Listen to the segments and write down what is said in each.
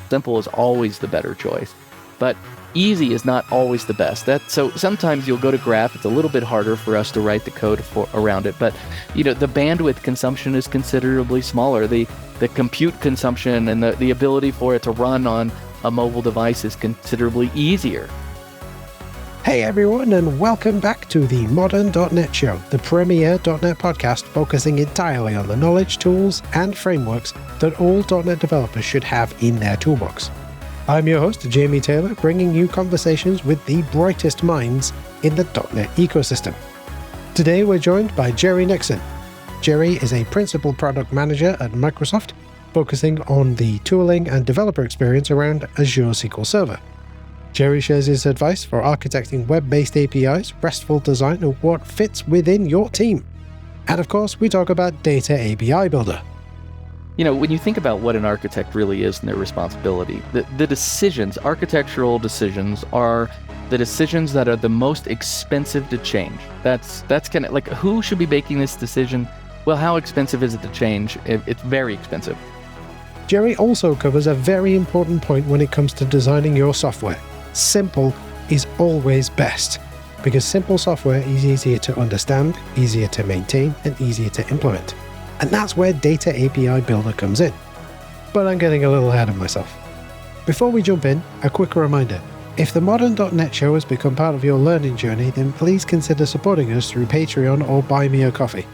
Simple is always the better choice. But easy is not always the best. So sometimes you'll go to graph. It's a little bit harder for us to write the code around it. But the bandwidth consumption is considerably smaller. The compute consumption and the ability for it to run on a mobile device is considerably easier. Hey everyone, and welcome back to the Modern.NET Show, the premier .NET podcast focusing entirely on the knowledge, tools, and frameworks that all .NET developers should have in their toolbox. I'm your host, Jamie Taylor, bringing you conversations with the brightest minds in the .NET ecosystem. Today we're joined by Jerry Nixon. Jerry is a principal product manager at Microsoft, focusing on the tooling and developer experience around Azure SQL Server. Jerry shares his advice for architecting web-based APIs, RESTful design, and what fits within your team. And of course, we talk about Data API Builder. When you think about what an architect really is and their responsibility, the decisions, architectural decisions, are the decisions that are the most expensive to change. That's kind of like, who should be making this decision? Well, how expensive is it to change? It's very expensive. Jerry also covers a very important point when it comes to designing your software. Simple is always best, because simple software is easier to understand, easier to maintain, and easier to implement. And that's where Data API Builder comes in. But I'm getting a little ahead of myself. Before we jump in, a quick reminder. If the Modern.NET Show has become part of your learning journey, then please consider supporting us through Patreon or Buy Me a Coffee.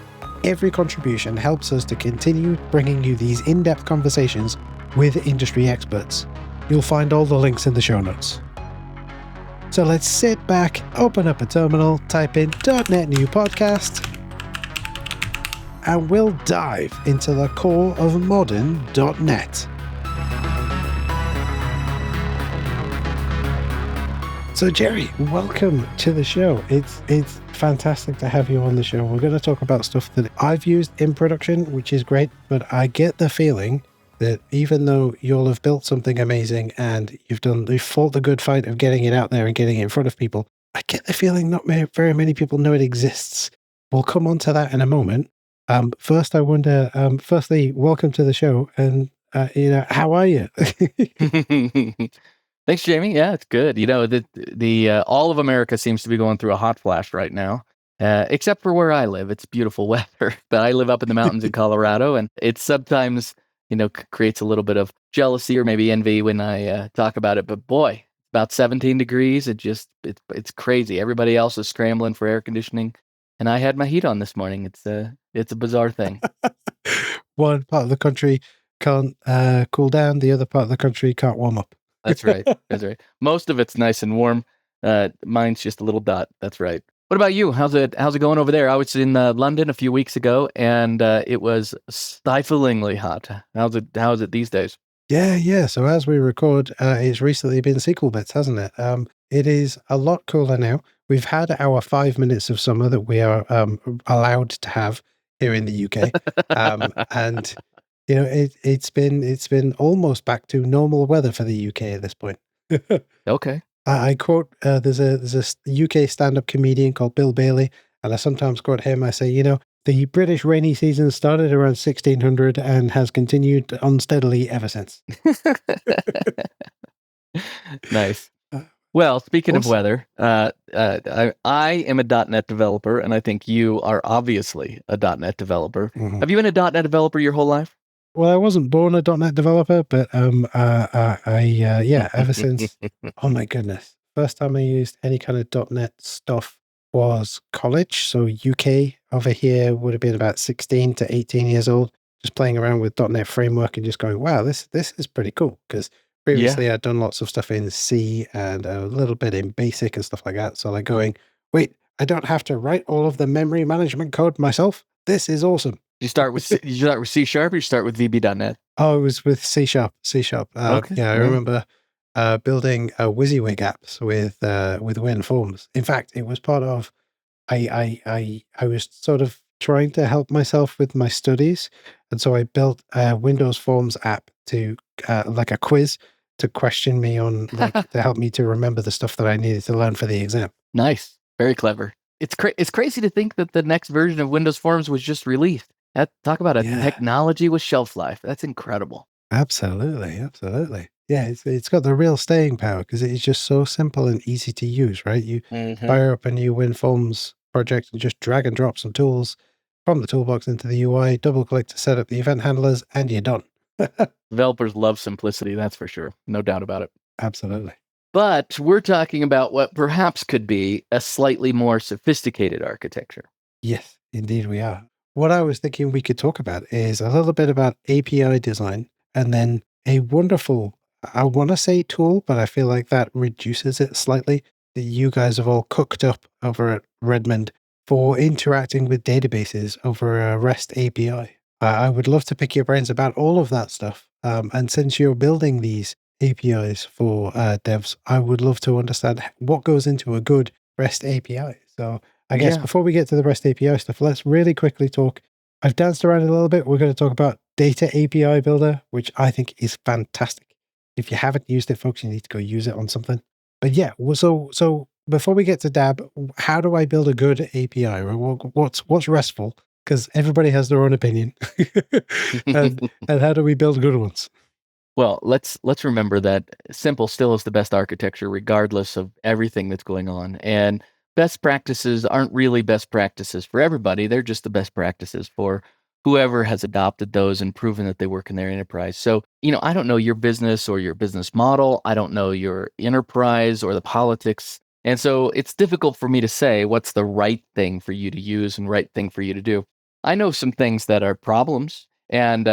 Every contribution helps us to continue bringing you these in-depth conversations with industry experts. You'll find all the links in the show notes. So let's sit back, open up a terminal, type in .NET New Podcast, and we'll dive into the core of modern.NET. So Jerry, welcome to the show. It's fantastic to have you on the show. We're going to talk about stuff that I've used in production, which is great, but I get the feeling that even though you'll have built something amazing and you've fought the good fight of getting it out there and getting it in front of people, I get the feeling not very many people know it exists. We'll come on to that in a moment. First, I wonder, firstly, welcome to the show, and, how are you? Thanks, Jamie. Yeah, it's good. The all of America seems to be going through a hot flash right now, except for where I live. It's beautiful weather, but I live up in the mountains in Colorado, and it sometimes, creates a little bit of jealousy or maybe envy when I talk about it. But boy, about 17 degrees. It's crazy. Everybody else is scrambling for air conditioning, and I had my heat on this morning. It's a bizarre thing. One part of the country can't cool down. The other part of the country can't warm up. That's right. That's right. Most of it's nice and warm. Mine's just a little dot. That's right. What about you? How's it going over there? I was in London a few weeks ago, and it was stiflingly hot. How's it these days? Yeah. So as we record, it's recently been SQL bits, hasn't it? It is a lot cooler now. We've had our 5 minutes of summer that we are allowed to have here in the UK, and it's been almost back to normal weather for the UK at this point. Okay. I quote, there's a UK stand-up comedian called Bill Bailey, and I sometimes quote him. I say, the British rainy season started around 1600 and has continued unsteadily ever since. Nice. Well, speaking of weather, I am a .NET developer, and I think you are obviously a .NET developer. Mm-hmm. Have you been a .NET developer your whole life? Well, I wasn't born a .NET developer, but ever since, oh my goodness. First time I used any kind of .NET stuff was college. So UK over here would have been about 16 to 18 years old, just playing around with .NET framework and just going, wow, this is pretty cool. Because previously I'd done lots of stuff in C and a little bit in BASIC and stuff like that. So like going, wait, I don't have to write all of the memory management code myself. This is awesome. You start with C#, or you start with VB.NET? Oh, it was with C#. Okay. I remember building WYSIWYG apps with WinForms. In fact, it was part of I was sort of trying to help myself with my studies, and so I built a Windows Forms app to like a quiz to question me on, like, to help me to remember the stuff that I needed to learn for the exam. Nice, very clever. It's crazy to think that the next version of Windows Forms was just released. Talk about a technology with shelf life. That's incredible. Absolutely. Yeah, it's got the real staying power because it is just so simple and easy to use, right? You Hmm. fire up a new WinForms project and just drag and drop some tools from the toolbox into the UI, double click to set up the event handlers, and you're done. Developers love simplicity, that's for sure. No doubt about it. Absolutely. But we're talking about what perhaps could be a slightly more sophisticated architecture. Yes, indeed we are. What I was thinking we could talk about is a little bit about API design and then a wonderful, I want to say tool, but I feel like that reduces it slightly, that you guys have all cooked up over at Redmond for interacting with databases over a REST API. I would love to pick your brains about all of that stuff. And since you're building these APIs for devs, I would love to understand what goes into a good REST API. So I guess Yeah. before we get to the REST API stuff, let's really quickly talk. I've danced around a little bit. We're going to talk about Data API Builder, which I think is fantastic. If you haven't used it, folks, you need to go use it on something. But yeah, so before we get to Dab, how do I build a good API? Or what's RESTful? Because everybody has their own opinion. and how do we build good ones? Well, let's remember that simple still is the best architecture, regardless of everything that's going on. And best practices aren't really best practices for everybody. They're just the best practices for whoever has adopted those and proven that they work in their enterprise. So, I don't know your business or your business model. I don't know your enterprise or the politics. And so it's difficult for me to say what's the right thing for you to use and right thing for you to do. I know some things that are problems and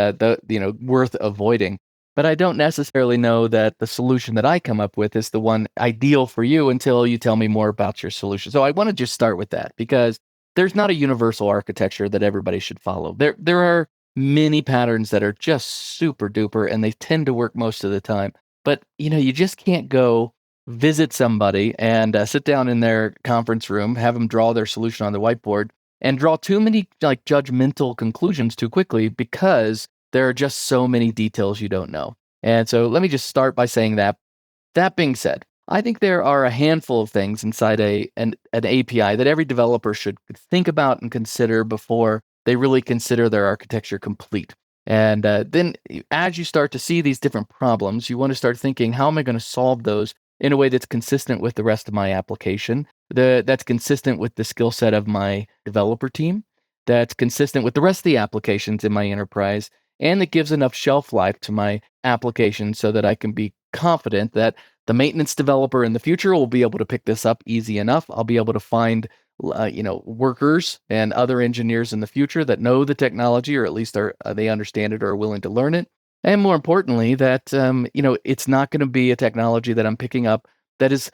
worth avoiding. But I don't necessarily know that the solution that I come up with is the one ideal for you until you tell me more about your solution. So I want to just start with that because there's not a universal architecture that everybody should follow. There are many patterns that are just super duper and they tend to work most of the time. But you just can't go visit somebody and sit down in their conference room, have them draw their solution on the whiteboard and draw too many like judgmental conclusions too quickly because there are just so many details you don't know. And so let me just start by saying that. That being said, I think there are a handful of things inside an API that every developer should think about and consider before they really consider their architecture complete. And then as you start to see these different problems, you want to start thinking, how am I going to solve those in a way that's consistent with the rest of my application, that's consistent with the skill set of my developer team, that's consistent with the rest of the applications in my enterprise, and that gives enough shelf life to my application so that I can be confident that the maintenance developer in the future will be able to pick this up easy enough. I'll be able to find, workers and other engineers in the future that know the technology, or at least they understand it or are willing to learn it. And more importantly, that it's not going to be a technology that I'm picking up that is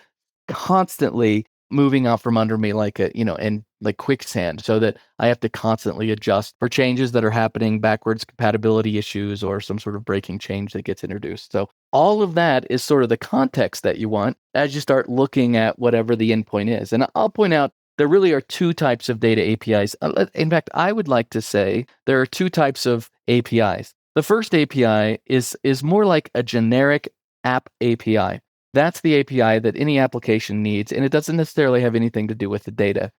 constantly moving out from under me like and like quicksand, so that I have to constantly adjust for changes that are happening, backwards compatibility issues, or some sort of breaking change that gets introduced. So all of that is sort of the context that you want as you start looking at whatever the endpoint is. And I'll point out there really are two types of data APIs. In fact, I would like to say there are two types of APIs. The first API is more like a generic app API. That's the API that any application needs, and it doesn't necessarily have anything to do with the data.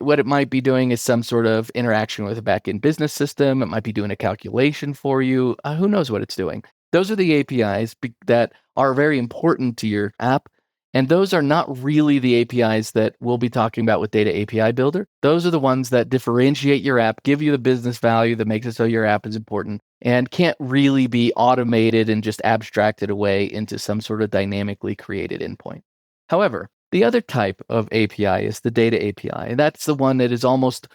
What it might be doing is some sort of interaction with a backend business system. It might be doing a calculation for you. Who knows what it's doing? Those are the APIs that are very important to your app. And those are not really the APIs that we'll be talking about with Data API Builder. Those are the ones that differentiate your app, give you the business value that makes it so your app is important, and can't really be automated and just abstracted away into some sort of dynamically created endpoint. However, the other type of API is the Data API, and that's the one that is almost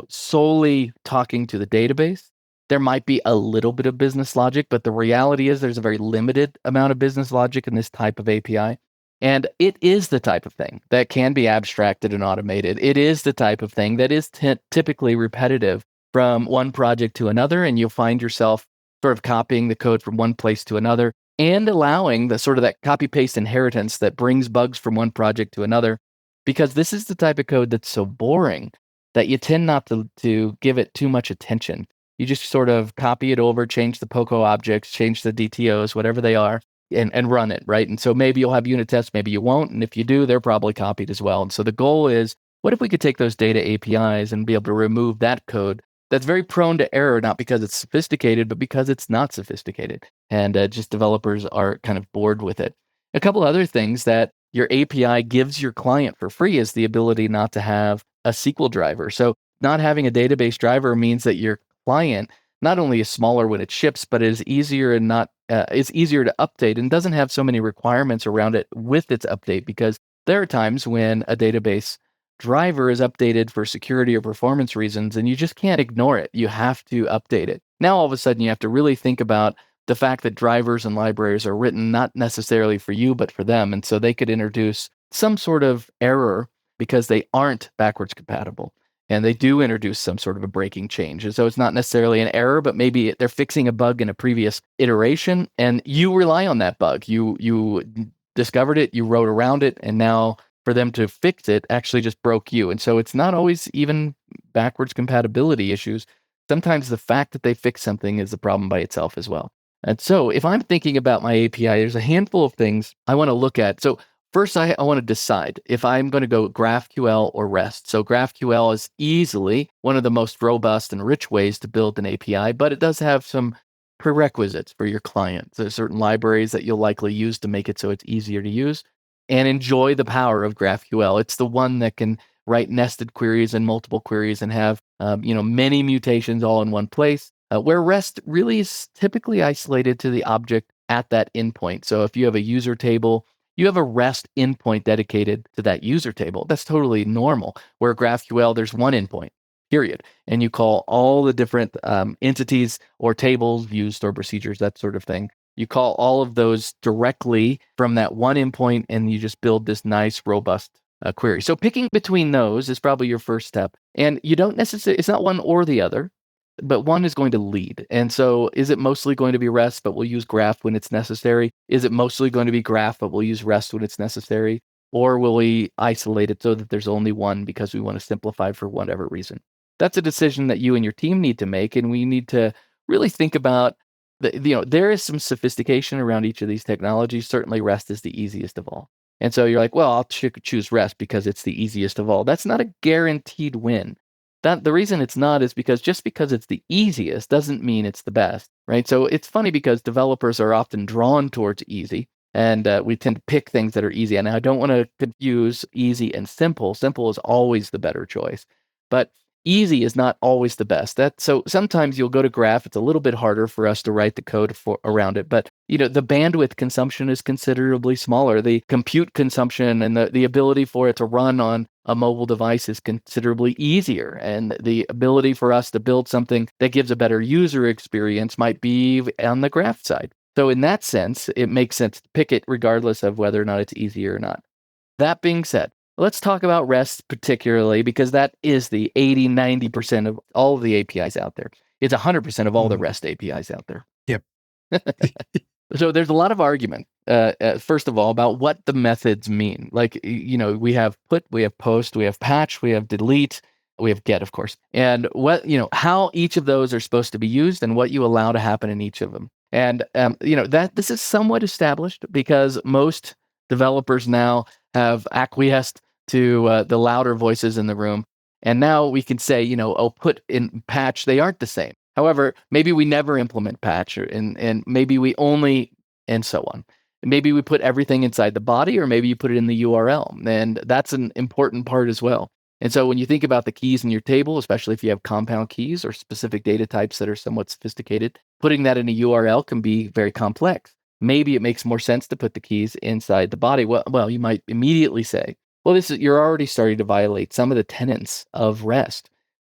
solely talking to the database. There might be a little bit of business logic, but the reality is there's a very limited amount of business logic in this type of API. And it is the type of thing that can be abstracted and automated. It is the type of thing that is typically repetitive from one project to another, and you'll find yourself sort of copying the code from one place to another and allowing the sort of that copy-paste inheritance that brings bugs from one project to another, because this is the type of code that's so boring that you tend not to give it too much attention. You just sort of copy it over, change the POCO objects, change the DTOs, whatever they are, and run it, right? And so maybe you'll have unit tests, maybe you won't. And if you do, they're probably copied as well. And so the goal is, what if we could take those data APIs and be able to remove that code that's very prone to error, not because it's sophisticated, but because it's not sophisticated. And just developers are kind of bored with it. A couple other things that your API gives your client for free is the ability not to have a SQL driver. So not having a database driver means that your client not only is smaller when it ships, but it is easier and not it's easier to update and doesn't have so many requirements around it with its update, because there are times when a database driver is updated for security or performance reasons, and you just can't ignore it. You have to update it. Now, all of a sudden, you have to really think about the fact that drivers and libraries are written not necessarily for you, but for them. And so they could introduce some sort of error because they aren't backwards compatible. And they do introduce some sort of a breaking change. And so it's not necessarily an error, but maybe they're fixing a bug in a previous iteration, and you rely on that bug. You discovered it, you wrote around it, and now for them to fix it actually just broke you. And so it's not always even backwards compatibility issues. Sometimes the fact that they fix something is the problem by itself as well. And so if I'm thinking about my API, there's a handful of things I want to look at. So first, I want to decide if I'm going to go GraphQL or REST. So GraphQL is easily one of the most robust and rich ways to build an API, but it does have some prerequisites for your client. There's certain libraries that you'll likely use to make it so it's easier to use and enjoy the power of GraphQL. It's the one that can write nested queries and multiple queries and have many mutations all in one place, where REST really is typically isolated to the object at that endpoint. So if you have a user table, you have a REST endpoint dedicated to that user table. That's totally normal. Where GraphQL, there's one endpoint, period. And you call all the different entities or tables, views, store procedures, that sort of thing. You call all of those directly from that one endpoint, and you just build this nice, robust query. So picking between those is probably your first step. And you don't necessarily, it's not one or the other, but one is going to lead. And so is it mostly going to be REST, but we'll use Graph when it's necessary? Is it mostly going to be Graph, but we'll use REST when it's necessary? Or will we isolate it so that there's only one because we want to simplify for whatever reason? That's a decision that you and your team need to make. And we need to really think about, there is some sophistication around each of these technologies. Certainly REST is the easiest of all. And so you're like, well, I'll choose REST because it's the easiest of all. That's not a guaranteed win. The reason it's not is because just because it's the easiest doesn't mean it's the best, right? So it's funny because developers are often drawn towards easy, and we tend to pick things that are easy. And I don't want to confuse easy and simple. Simple is always the better choice, but easy is not always the best. So sometimes you'll go to Graph. It's a little bit harder for us to write the code around it, but the bandwidth consumption is considerably smaller. The compute consumption and the ability for it to run on a mobile device is considerably easier. And the ability for us to build something that gives a better user experience might be on the Graph side. So in that sense, it makes sense to pick it regardless of whether or not it's easier or not. That being said, let's talk about REST particularly, because that is the 80-90% of all of the APIs out there. It's 100% of all the REST APIs out there. Yep. So there's a lot of argument, first of all, about what the methods mean. Like, we have put, we have post, we have patch, we have delete, we have get, of course. And how each of those are supposed to be used and what you allow to happen in each of them. And, this is somewhat established because most developers now have acquiesced to the louder voices in the room. And now we can say, put in patch, they aren't the same. However, maybe we never implement patch, and maybe we only, and so on. Maybe we put everything inside the body, or maybe you put it in the URL. And that's an important part as well. And so when you think about the keys in your table, especially if you have compound keys or specific data types that are somewhat sophisticated, putting that in a URL can be very complex. Maybe it makes more sense to put the keys inside the body. Well, you might immediately say, well, you're already starting to violate some of the tenets of REST.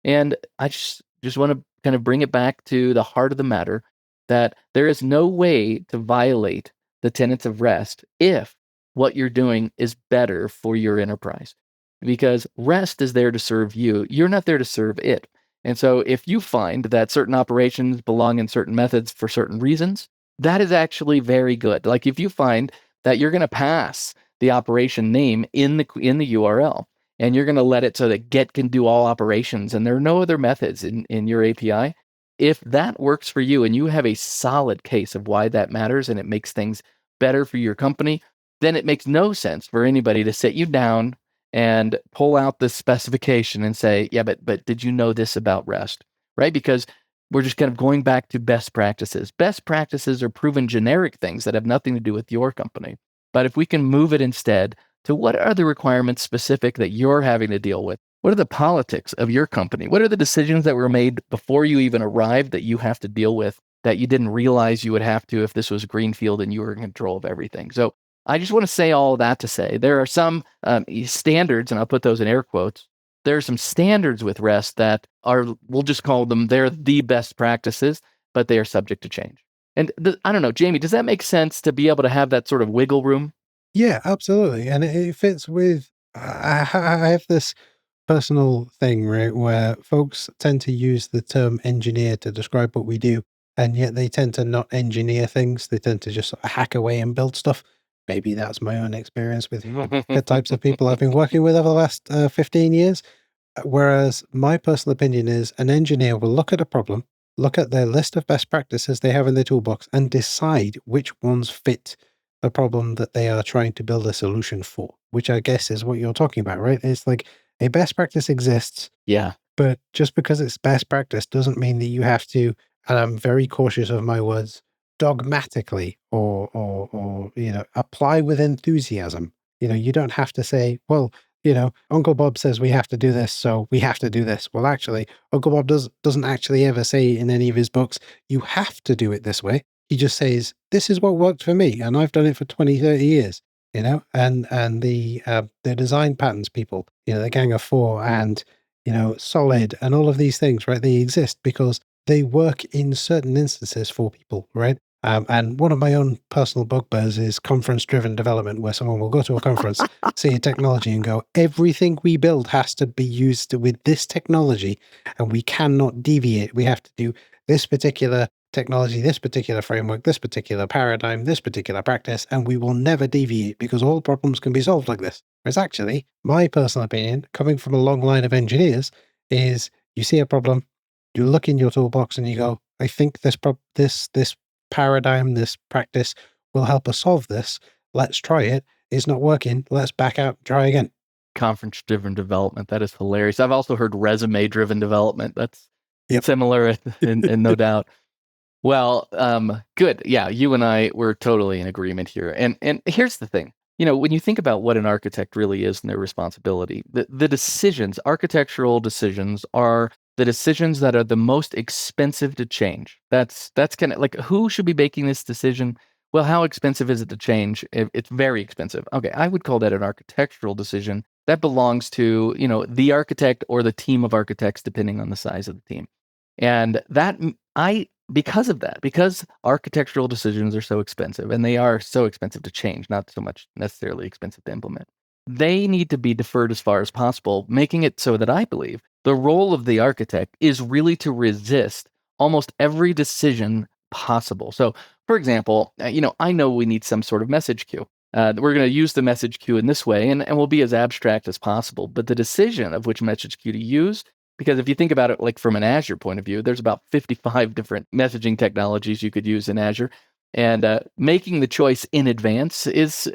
And I just want to kind of bring it back to the heart of the matter, that there is no way to violate the tenets of REST if what you're doing is better for your enterprise. Because REST is there to serve you. You're not there to serve it. And so if you find that certain operations belong in certain methods for certain reasons, that is actually very good. Like if you find that you're going to pass the operation name in the URL, and you're going to let it so that get can do all operations, and there are no other methods in your API, if that works for you and you have a solid case of why that matters and it makes things better for your company, then it makes no sense for anybody to sit you down and pull out the specification and say, yeah, but did you know this about REST? right? Because we're just kind of going back to best practices. Best practices are proven generic things that have nothing to do with your company. But if we can move it instead to what are the requirements specific that you're having to deal with? What are the politics of your company? What are the decisions that were made before you even arrived that you have to deal with that you didn't realize you would have to if this was greenfield and you were in control of everything? So I just want to say all of that to say there are some standards, and I'll put those in air quotes. There are some standards with REST that are, we'll just call them, they're the best practices, but they are subject to change. And I don't know, Jamie, does that make sense to be able to have that sort of wiggle room? Yeah, absolutely. And it fits with, I have this personal thing, right, where folks tend to use the term engineer to describe what we do, and yet they tend to not engineer things. They tend to just sort of hack away and build stuff. Maybe that's my own experience with the types of people I've been working with over the last 15 years. Whereas my personal opinion is an engineer will look at a problem, look at their list of best practices they have in their toolbox, and decide which ones fit the problem that they are trying to build a solution for, which I guess is what you're talking about, right? It's like a best practice exists, Yeah. but just because it's best practice doesn't mean that you have to, and I'm very cautious of my words, dogmatically or apply with enthusiasm. You don't have to say, well, Uncle Bob says we have to do this, so we have to do this. Well, actually, Uncle Bob doesn't actually ever say in any of his books, you have to do it this way. He just says, this is what worked for me, and I've done it for 20, 30 years, and the design patterns people, the Gang of Four and, Solid and all of these things, right? They exist because they work in certain instances for people, right? And one of my own personal bugbears is conference-driven development, where someone will go to a conference, see a technology and go, everything we build has to be used with this technology, and we cannot deviate. We have to do this particular technology, this particular framework, this particular paradigm, this particular practice, and we will never deviate because all problems can be solved like this. Whereas actually, my personal opinion, coming from a long line of engineers, is you see a problem, you look in your toolbox and you go, I think this paradigm, this practice will help us solve this. Let's try it. It's not working. Let's back out, try again. Conference-driven development. That is hilarious. I've also heard resume-driven development. That's similar, and no doubt. Well, good. Yeah, you and I were totally in agreement here. And here's the thing. When you think about what an architect really is and their responsibility, the decisions, architectural decisions, are the decisions that are the most expensive to change. That's kind of like, who should be making this decision? Well, how expensive is it to change? It's very expensive. Okay, I would call that an architectural decision. That belongs to, the architect or the team of architects, depending on the size of the team. And because architectural decisions are so expensive, and they are so expensive to change, not so much necessarily expensive to implement, they need to be deferred as far as possible, making it so that I believe the role of the architect is really to resist almost every decision possible. So, for example, I know we need some sort of message queue. We're going to use the message queue in this way, and we'll be as abstract as possible. But the decision of which message queue to use, because if you think about it, like from an Azure point of view, there's about 55 different messaging technologies you could use in Azure. And making the choice in advance is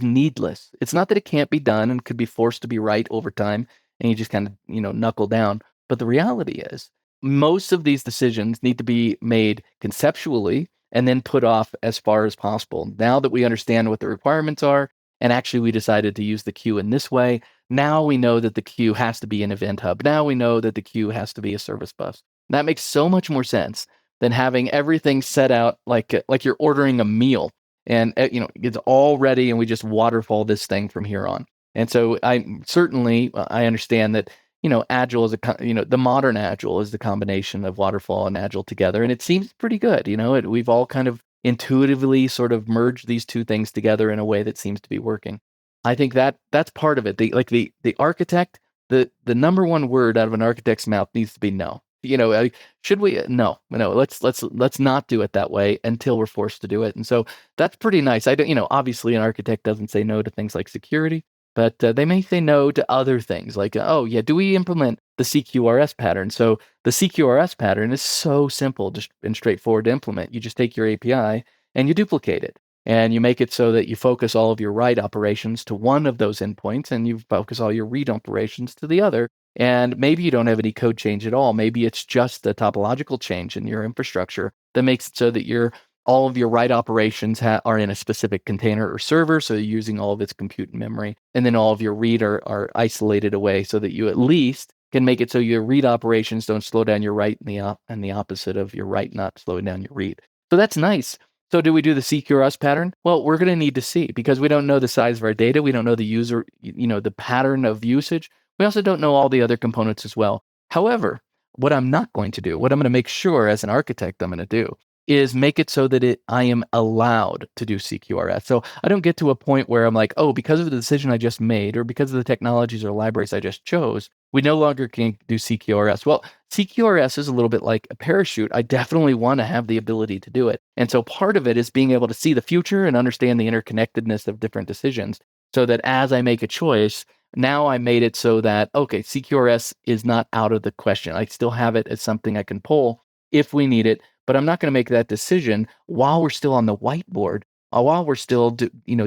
needless. It's not that it can't be done and could be forced to be right over time, and you just kind of, knuckle down. But the reality is, most of these decisions need to be made conceptually and then put off as far as possible. Now that we understand what the requirements are, and actually we decided to use the queue in this way, now we know that the queue has to be an event hub. Now we know that the queue has to be a service bus. That makes so much more sense than having everything set out like you're ordering a meal, and it's all ready and we just waterfall this thing from here on. And so I understand that Agile is the modern Agile is the combination of waterfall and Agile together, and it seems pretty good. We've all kind of intuitively sort of merged these two things together in a way that seems to be working. I think that's part of it. The architect, the number one word out of an architect's mouth needs to be no. Should we? No. Let's not do it that way until we're forced to do it. And so that's pretty nice. I don't, obviously an architect doesn't say no to things like security, but they may say no to other things like, oh yeah, do we implement the CQRS pattern? So the CQRS pattern is so simple and straightforward to implement. You just take your API and you duplicate it. And you make it so that you focus all of your write operations to one of those endpoints, and you focus all your read operations to the other. And maybe you don't have any code change at all. Maybe it's just a topological change in your infrastructure that makes it so that all of your write operations are in a specific container or server, so you're using all of its compute and memory. And then all of your read are isolated away so that you at least can make it so your read operations don't slow down your write and the opposite of your write not slowing down your read. So that's nice. So do we do the CQRS pattern? Well, we're going to need to see because we don't know the size of our data. We don't know the user, the pattern of usage. We also don't know all the other components as well. However, what I'm not going to do, what I'm going to make sure as an architect I'm going to do, is make it so that I am allowed to do CQRS. So I don't get to a point where I'm like, oh, because of the decision I just made or because of the technologies or libraries I just chose, we no longer can do CQRS. Well, CQRS is a little bit like a parachute. I definitely want to have the ability to do it. And so part of it is being able to see the future and understand the interconnectedness of different decisions so that as I make a choice, now I made it so that, okay, CQRS is not out of the question. I still have it as something I can pull if we need it, but I'm not going to make that decision while we're still on the whiteboard, while we're still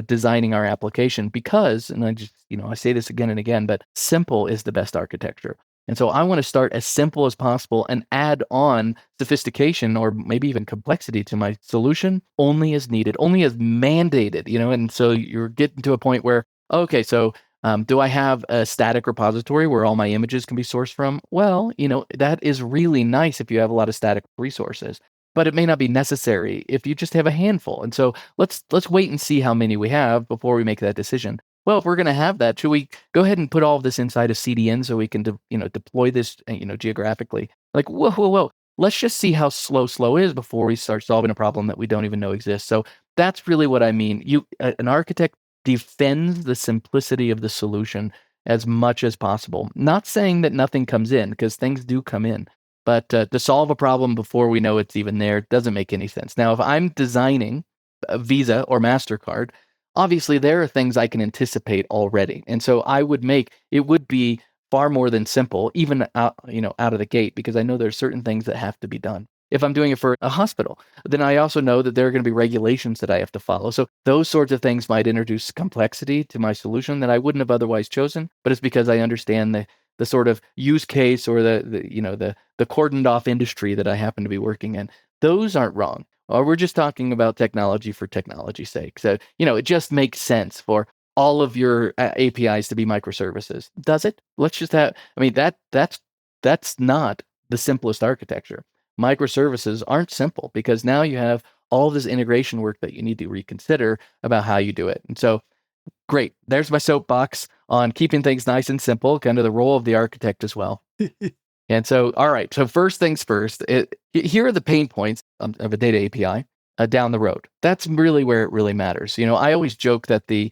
designing our application because, and I say this again and again, but simple is the best architecture. And so I want to start as simple as possible and add on sophistication or maybe even complexity to my solution only as needed, only as mandated, and so you're getting to a point where, okay, so do I have a static repository where all my images can be sourced from? Well, that is really nice if you have a lot of static resources, but it may not be necessary if you just have a handful. And so let's wait and see how many we have before we make that decision. Well, if we're going to have that, should we go ahead and put all of this inside a CDN so we can deploy this geographically? Like, whoa. Let's just see how slow is before we start solving a problem that we don't even know exists. So that's really what I mean. An architect defends the simplicity of the solution as much as possible. Not saying that nothing comes in, because things do come in, but to solve a problem before we know it's even there doesn't make any sense. Now, if I'm designing a Visa or MasterCard, obviously there are things I can anticipate already. And so it would be far more than simple, even out of the gate, because I know there's certain things that have to be done. If I'm doing it for a hospital, then I also know that there are going to be regulations that I have to follow. So those sorts of things might introduce complexity to my solution that I wouldn't have otherwise chosen, but it's because I understand the sort of use case or the cordoned off industry that I happen to be working in. Those aren't wrong. Or we're just talking about technology for technology's sake. So, it just makes sense for all of your APIs to be microservices. Does it? Let's just that's not the simplest architecture. Microservices aren't simple because now you have all this integration work that you need to reconsider about how you do it. And so, great. There's my soapbox on keeping things nice and simple, kind of the role of the architect as well. And so, all right. So first things first, here are the pain points of a data API down the road. That's really where it really matters. I always joke that the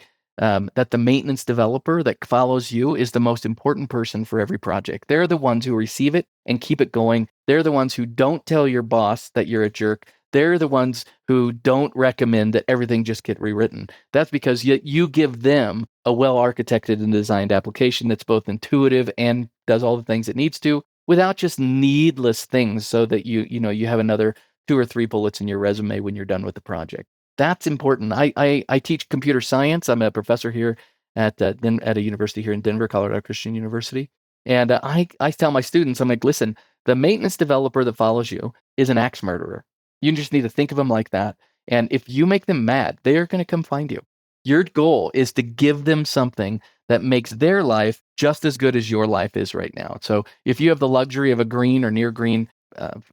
maintenance developer that follows you is the most important person for every project. They're the ones who receive it and keep it going. They're the ones who don't tell your boss that you're a jerk. They're the ones who don't recommend that everything just get rewritten. That's because you give them a well-architected and designed application that's both intuitive and does all the things it needs to without just needless things so that you have another 2 or 3 bullets in your resume when you're done with the project. That's important. I teach computer science. I'm a professor here at a university here in Denver, Colorado Christian University. And I tell my students, I'm like, listen, the maintenance developer that follows you is an axe murderer. You just need to think of them like that. And if you make them mad, they are going to come find you. Your goal is to give them something that makes their life just as good as your life is right now. So if you have the luxury of a green or near green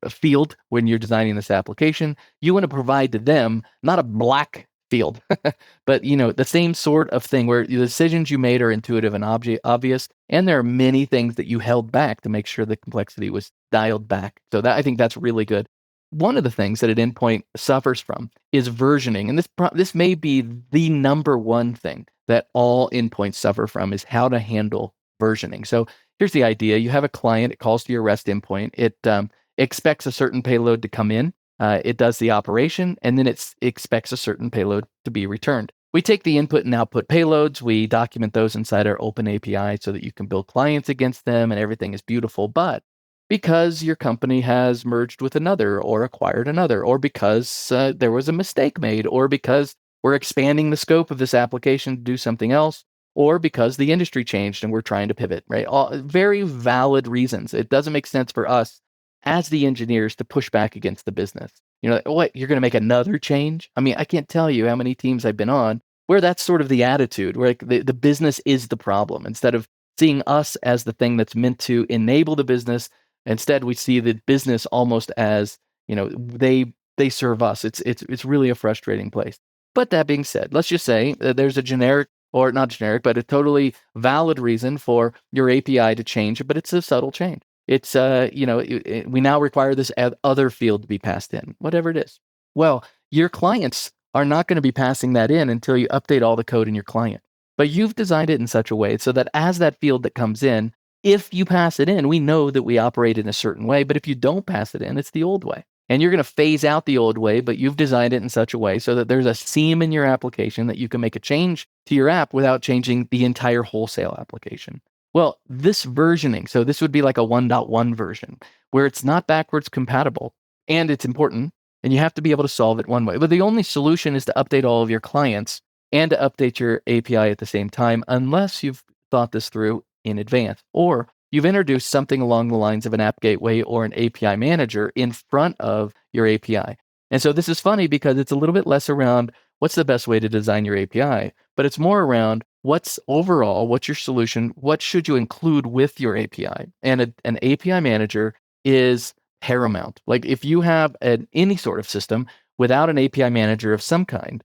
field when you're designing this application, you want to provide to them not a black field, but the same sort of thing where the decisions you made are intuitive and obvious, and there are many things that you held back to make sure the complexity was dialed back. So I think that's really good. One of the things that an endpoint suffers from is versioning, and this may be the number one thing that all endpoints suffer from is how to handle versioning. So here's the idea: you have a client, it calls to your REST endpoint, it expects a certain payload to come in, it does the operation, and then it expects a certain payload to be returned. We take the input and output payloads, we document those inside our open API so that you can build clients against them and everything is beautiful. But because your company has merged with another or acquired another, or because there was a mistake made, or because we're expanding the scope of this application to do something else, or because the industry changed and we're trying to pivot, right? All very valid reasons. It doesn't make sense for us as the engineers to push back against the business. Like, what, you're going to make another change? I mean, I can't tell you how many teams I've been on where that's sort of the attitude, where like the business is the problem. Instead of seeing us as the thing that's meant to enable the business, instead we see the business almost as, they serve us. It's really a frustrating place. But that being said, let's just say that there's a generic, or not generic, but a totally valid reason for your API to change, but it's a subtle change. It's, we now require this other field to be passed in, whatever it is. Well, your clients are not going to be passing that in until you update all the code in your client. But you've designed it in such a way so that as that field that comes in, if you pass it in, we know that we operate in a certain way. But if you don't pass it in, it's the old way. And you're going to phase out the old way, but you've designed it in such a way so that there's a seam in your application that you can make a change to your app without changing the entire wholesale application. Well, this versioning, so this would be like a 1.1 version where it's not backwards compatible, and it's important, and you have to be able to solve it one way. But the only solution is to update all of your clients and to update your API at the same time, unless you've thought this through in advance, or you've introduced something along the lines of an app gateway or an API manager in front of your API. And so this is funny because it's a little bit less around what's the best way to design your API, but it's more around what's your solution, what should you include with your API? And an API manager is paramount. Like if you have any sort of system without an API manager of some kind,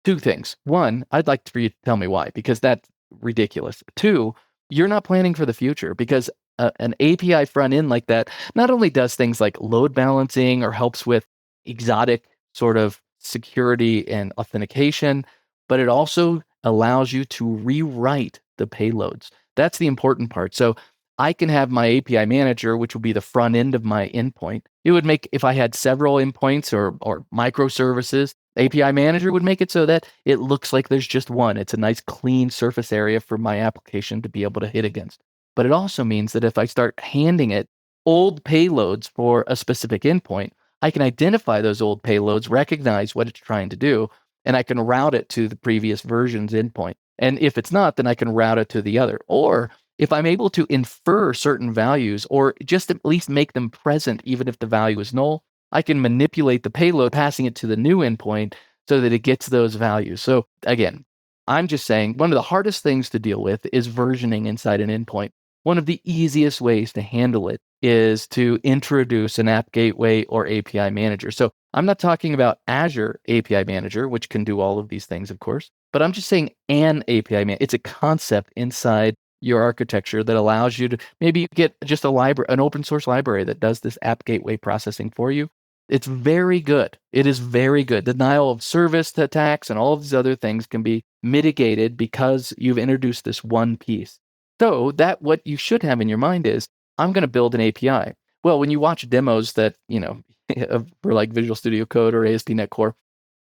two things. One, I'd like for you to tell me why, because that's ridiculous. Two, you're not planning for the future, because an API front end like that not only does things like load balancing or helps with exotic sort of security and authentication, but it also allows you to rewrite the payloads. That's the important part. So I can have my API manager, which will be the front end of my endpoint. It would make, if I had several endpoints or microservices, API manager would make it so that it looks like there's just one. It's a nice clean surface area for my application to be able to hit against. But it also means that if I start handing it old payloads for a specific endpoint, I can identify those old payloads, recognize what it's trying to do, and I can route it to the previous version's endpoint. And if it's not, then I can route it to the other. Or if I'm able to infer certain values, or just at least make them present, even if the value is null, I can manipulate the payload, passing it to the new endpoint so that it gets those values. So again, I'm just saying one of the hardest things to deal with is versioning inside an endpoint. One of the easiest ways to handle it is to introduce an app gateway or API manager. So I'm not talking about Azure API manager, which can do all of these things, of course, but I'm just saying an API manager. It's a concept inside your architecture that allows you to maybe get just a library, an open source library that does this app gateway processing for you. It's very good. It is very good. Denial of service attacks and all of these other things can be mitigated because you've introduced this one piece. So that what you should have in your mind is, I'm going to build an API. Well, when you watch demos that, for like Visual Studio Code or ASP.NET Core,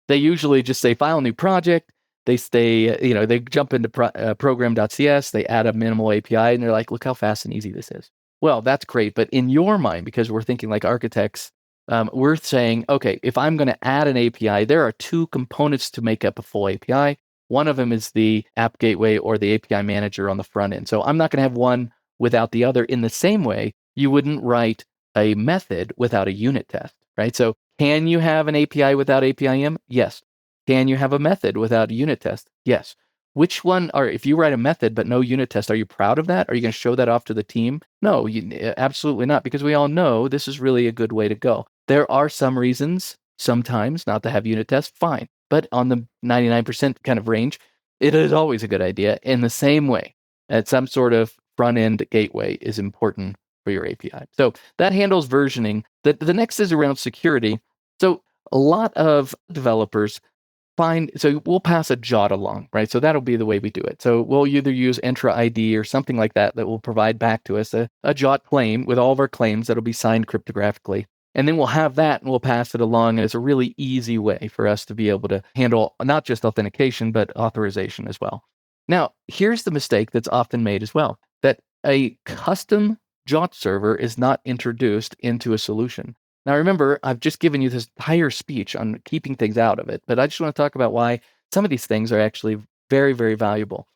they usually just say file new project. They they jump into program.cs, they add a minimal API, and they're like, look how fast and easy this is. Well, that's great. But in your mind, because we're thinking like architects, we're saying, okay, if I'm going to add an API, there are two components to make up a full API. One of them is the app gateway or the API manager on the front end. So I'm not going to have one without the other. In the same way, you wouldn't write a method without a unit test, right? So can you have an API without APIM? Yes. Can you have a method without a unit test? Yes. Which one, or if you write a method but no unit test, are you proud of that? Are you going to show that off to the team? No, absolutely not, because we all know this is really a good way to go. There are some reasons, sometimes, not to have unit tests, fine. But on the 99% kind of range, it is always a good idea. In the same way, that some sort of front-end gateway is important for your API. So that handles versioning. The next is around security. So a lot of developers so we'll pass a JOT along, right? So that'll be the way we do it. So we'll either use Entra ID or something like that will provide back to us a JOT claim with all of our claims that'll be signed cryptographically. And then we'll have that and we'll pass it along. And it's a really easy way for us to be able to handle not just authentication, but authorization as well. Now, here's the mistake that's often made as well, that a custom JOT server is not introduced into a solution. Now, remember, I've just given you this entire speech on keeping things out of it, but I just want to talk about why some of these things are actually very, very valuable.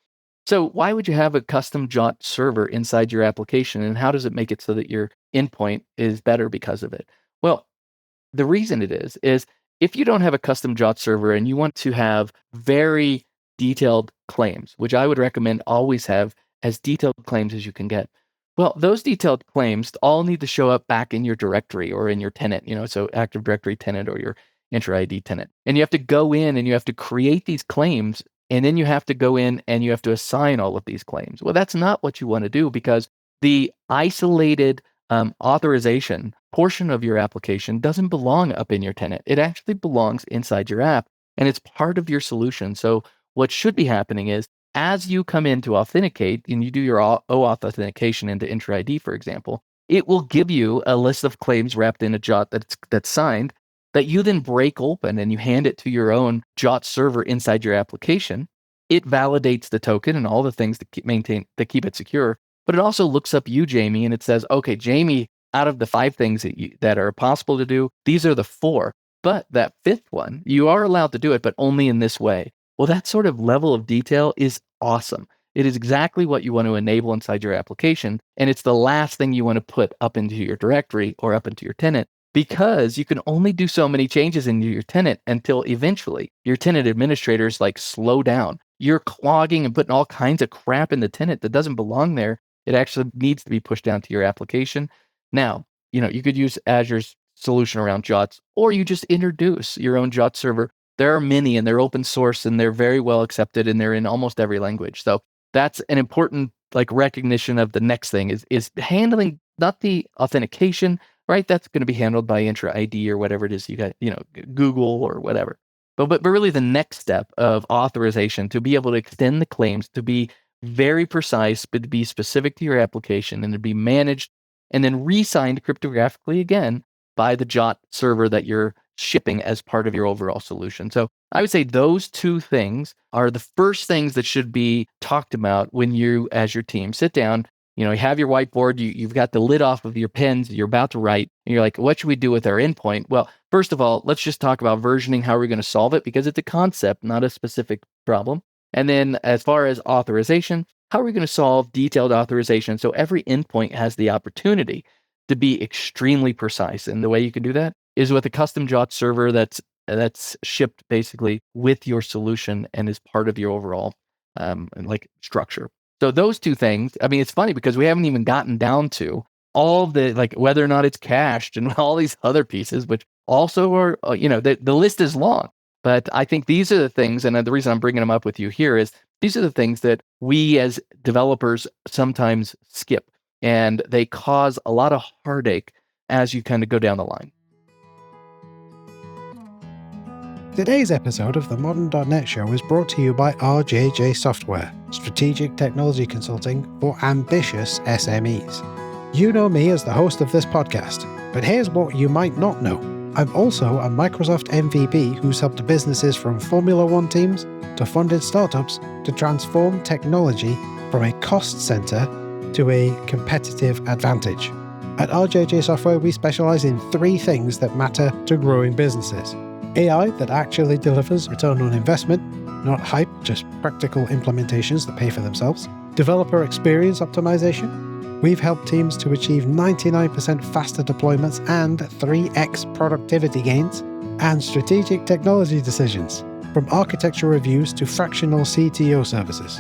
So why would you have a custom JOT server inside your application, and how does it make it so that your endpoint is better because of it? Well, the reason it is if you don't have a custom JOT server and you want to have very detailed claims, which I would recommend always have as detailed claims as you can get. Well, those detailed claims all need to show up back in your directory or in your tenant, so Active Directory tenant or your Entra ID tenant. And you have to go in and you have to create these claims, and then you have to go in and you have to assign all of these claims. Well, that's not what you want to do, because the isolated authorization portion of your application doesn't belong up in your tenant. It actually belongs inside your app, and it's part of your solution. So what should be happening is, as you come in to authenticate and you do your OAuth authentication into Entra ID, for example, it will give you a list of claims wrapped in a JOT that's signed, that you then break open and you hand it to your own JOT server inside your application. It validates the token and all the things that keep it secure. But it also looks up you, Jamie, and it says, okay, Jamie, out of the 5 things that are possible to do, these are the 4. But that 5th one, you are allowed to do it, but only in this way. Well, that sort of level of detail is awesome. It is exactly what you want to enable inside your application. And it's the last thing you want to put up into your directory or up into your tenant, because you can only do so many changes into your tenant until eventually your tenant administrators slow down. You're clogging and putting all kinds of crap in the tenant that doesn't belong there. It actually needs to be pushed down to your application. Now, you could use Azure's solution around JOTs, or you just introduce your own JOT server. There are many, and they're open source, and they're very well accepted, and they're in almost every language. So that's an important recognition of the next thing is handling not the authentication, right? That's going to be handled by Entra ID or whatever it is you got, Google or whatever. But really the next step of authorization, to be able to extend the claims, to be very precise, but to be specific to your application, and to be managed and then re-signed cryptographically again by the JOT server that you're shipping as part of your overall solution. So I would say those 2 things are the first things that should be talked about when you, as your team, sit down. You have your whiteboard, you've got the lid off of your pens, you're about to write, and you're like, what should we do with our endpoint? Well, first of all, let's just talk about versioning, how we're going to solve it, because it's a concept, not a specific problem. And then as far as authorization, how are we going to solve detailed authorization so every endpoint has the opportunity to be extremely precise? And the way you can do that is with a custom JOT server that's shipped basically with your solution and is part of your overall structure. So those 2 things, I mean, it's funny because we haven't even gotten down to all the whether or not it's cached and all these other pieces, which also are, the list is long. But I think these are the things, and the reason I'm bringing them up with you here is these are the things that we as developers sometimes skip, and they cause a lot of heartache as you kind of go down the line. Today's episode of the Modern.net Show is brought to you by RJJ Software, strategic technology consulting for ambitious SMEs. You know me as the host of this podcast, but here's what you might not know. I'm also a Microsoft MVP who's helped businesses from Formula One teams to funded startups to transform technology from a cost center to a competitive advantage. At RJJ Software, we specialize in 3 things that matter to growing businesses. AI that actually delivers return on investment, not hype, just practical implementations that pay for themselves. Developer experience optimization. We've helped teams to achieve 99% faster deployments and 3x productivity gains. And strategic technology decisions, from architecture reviews to fractional CTO services.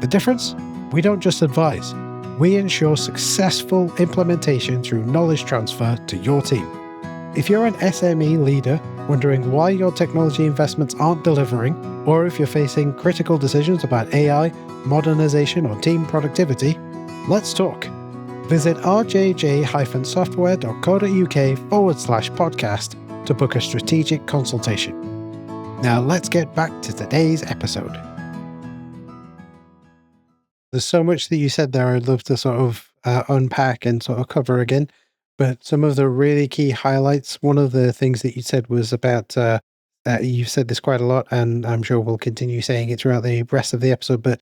The difference? We don't just advise. We ensure successful implementation through knowledge transfer to your team. If you're an SME leader wondering why your technology investments aren't delivering, or if you're facing critical decisions about AI, modernization, or team productivity, let's talk. Visit rjj-software.co.uk/podcast to book a strategic consultation. Now let's get back to today's episode. There's so much that you said there I'd love to sort of unpack and sort of cover again. But some of the really key highlights, one of the things that you said was about, you've said this quite a lot, and I'm sure we'll continue saying it throughout the rest of the episode, but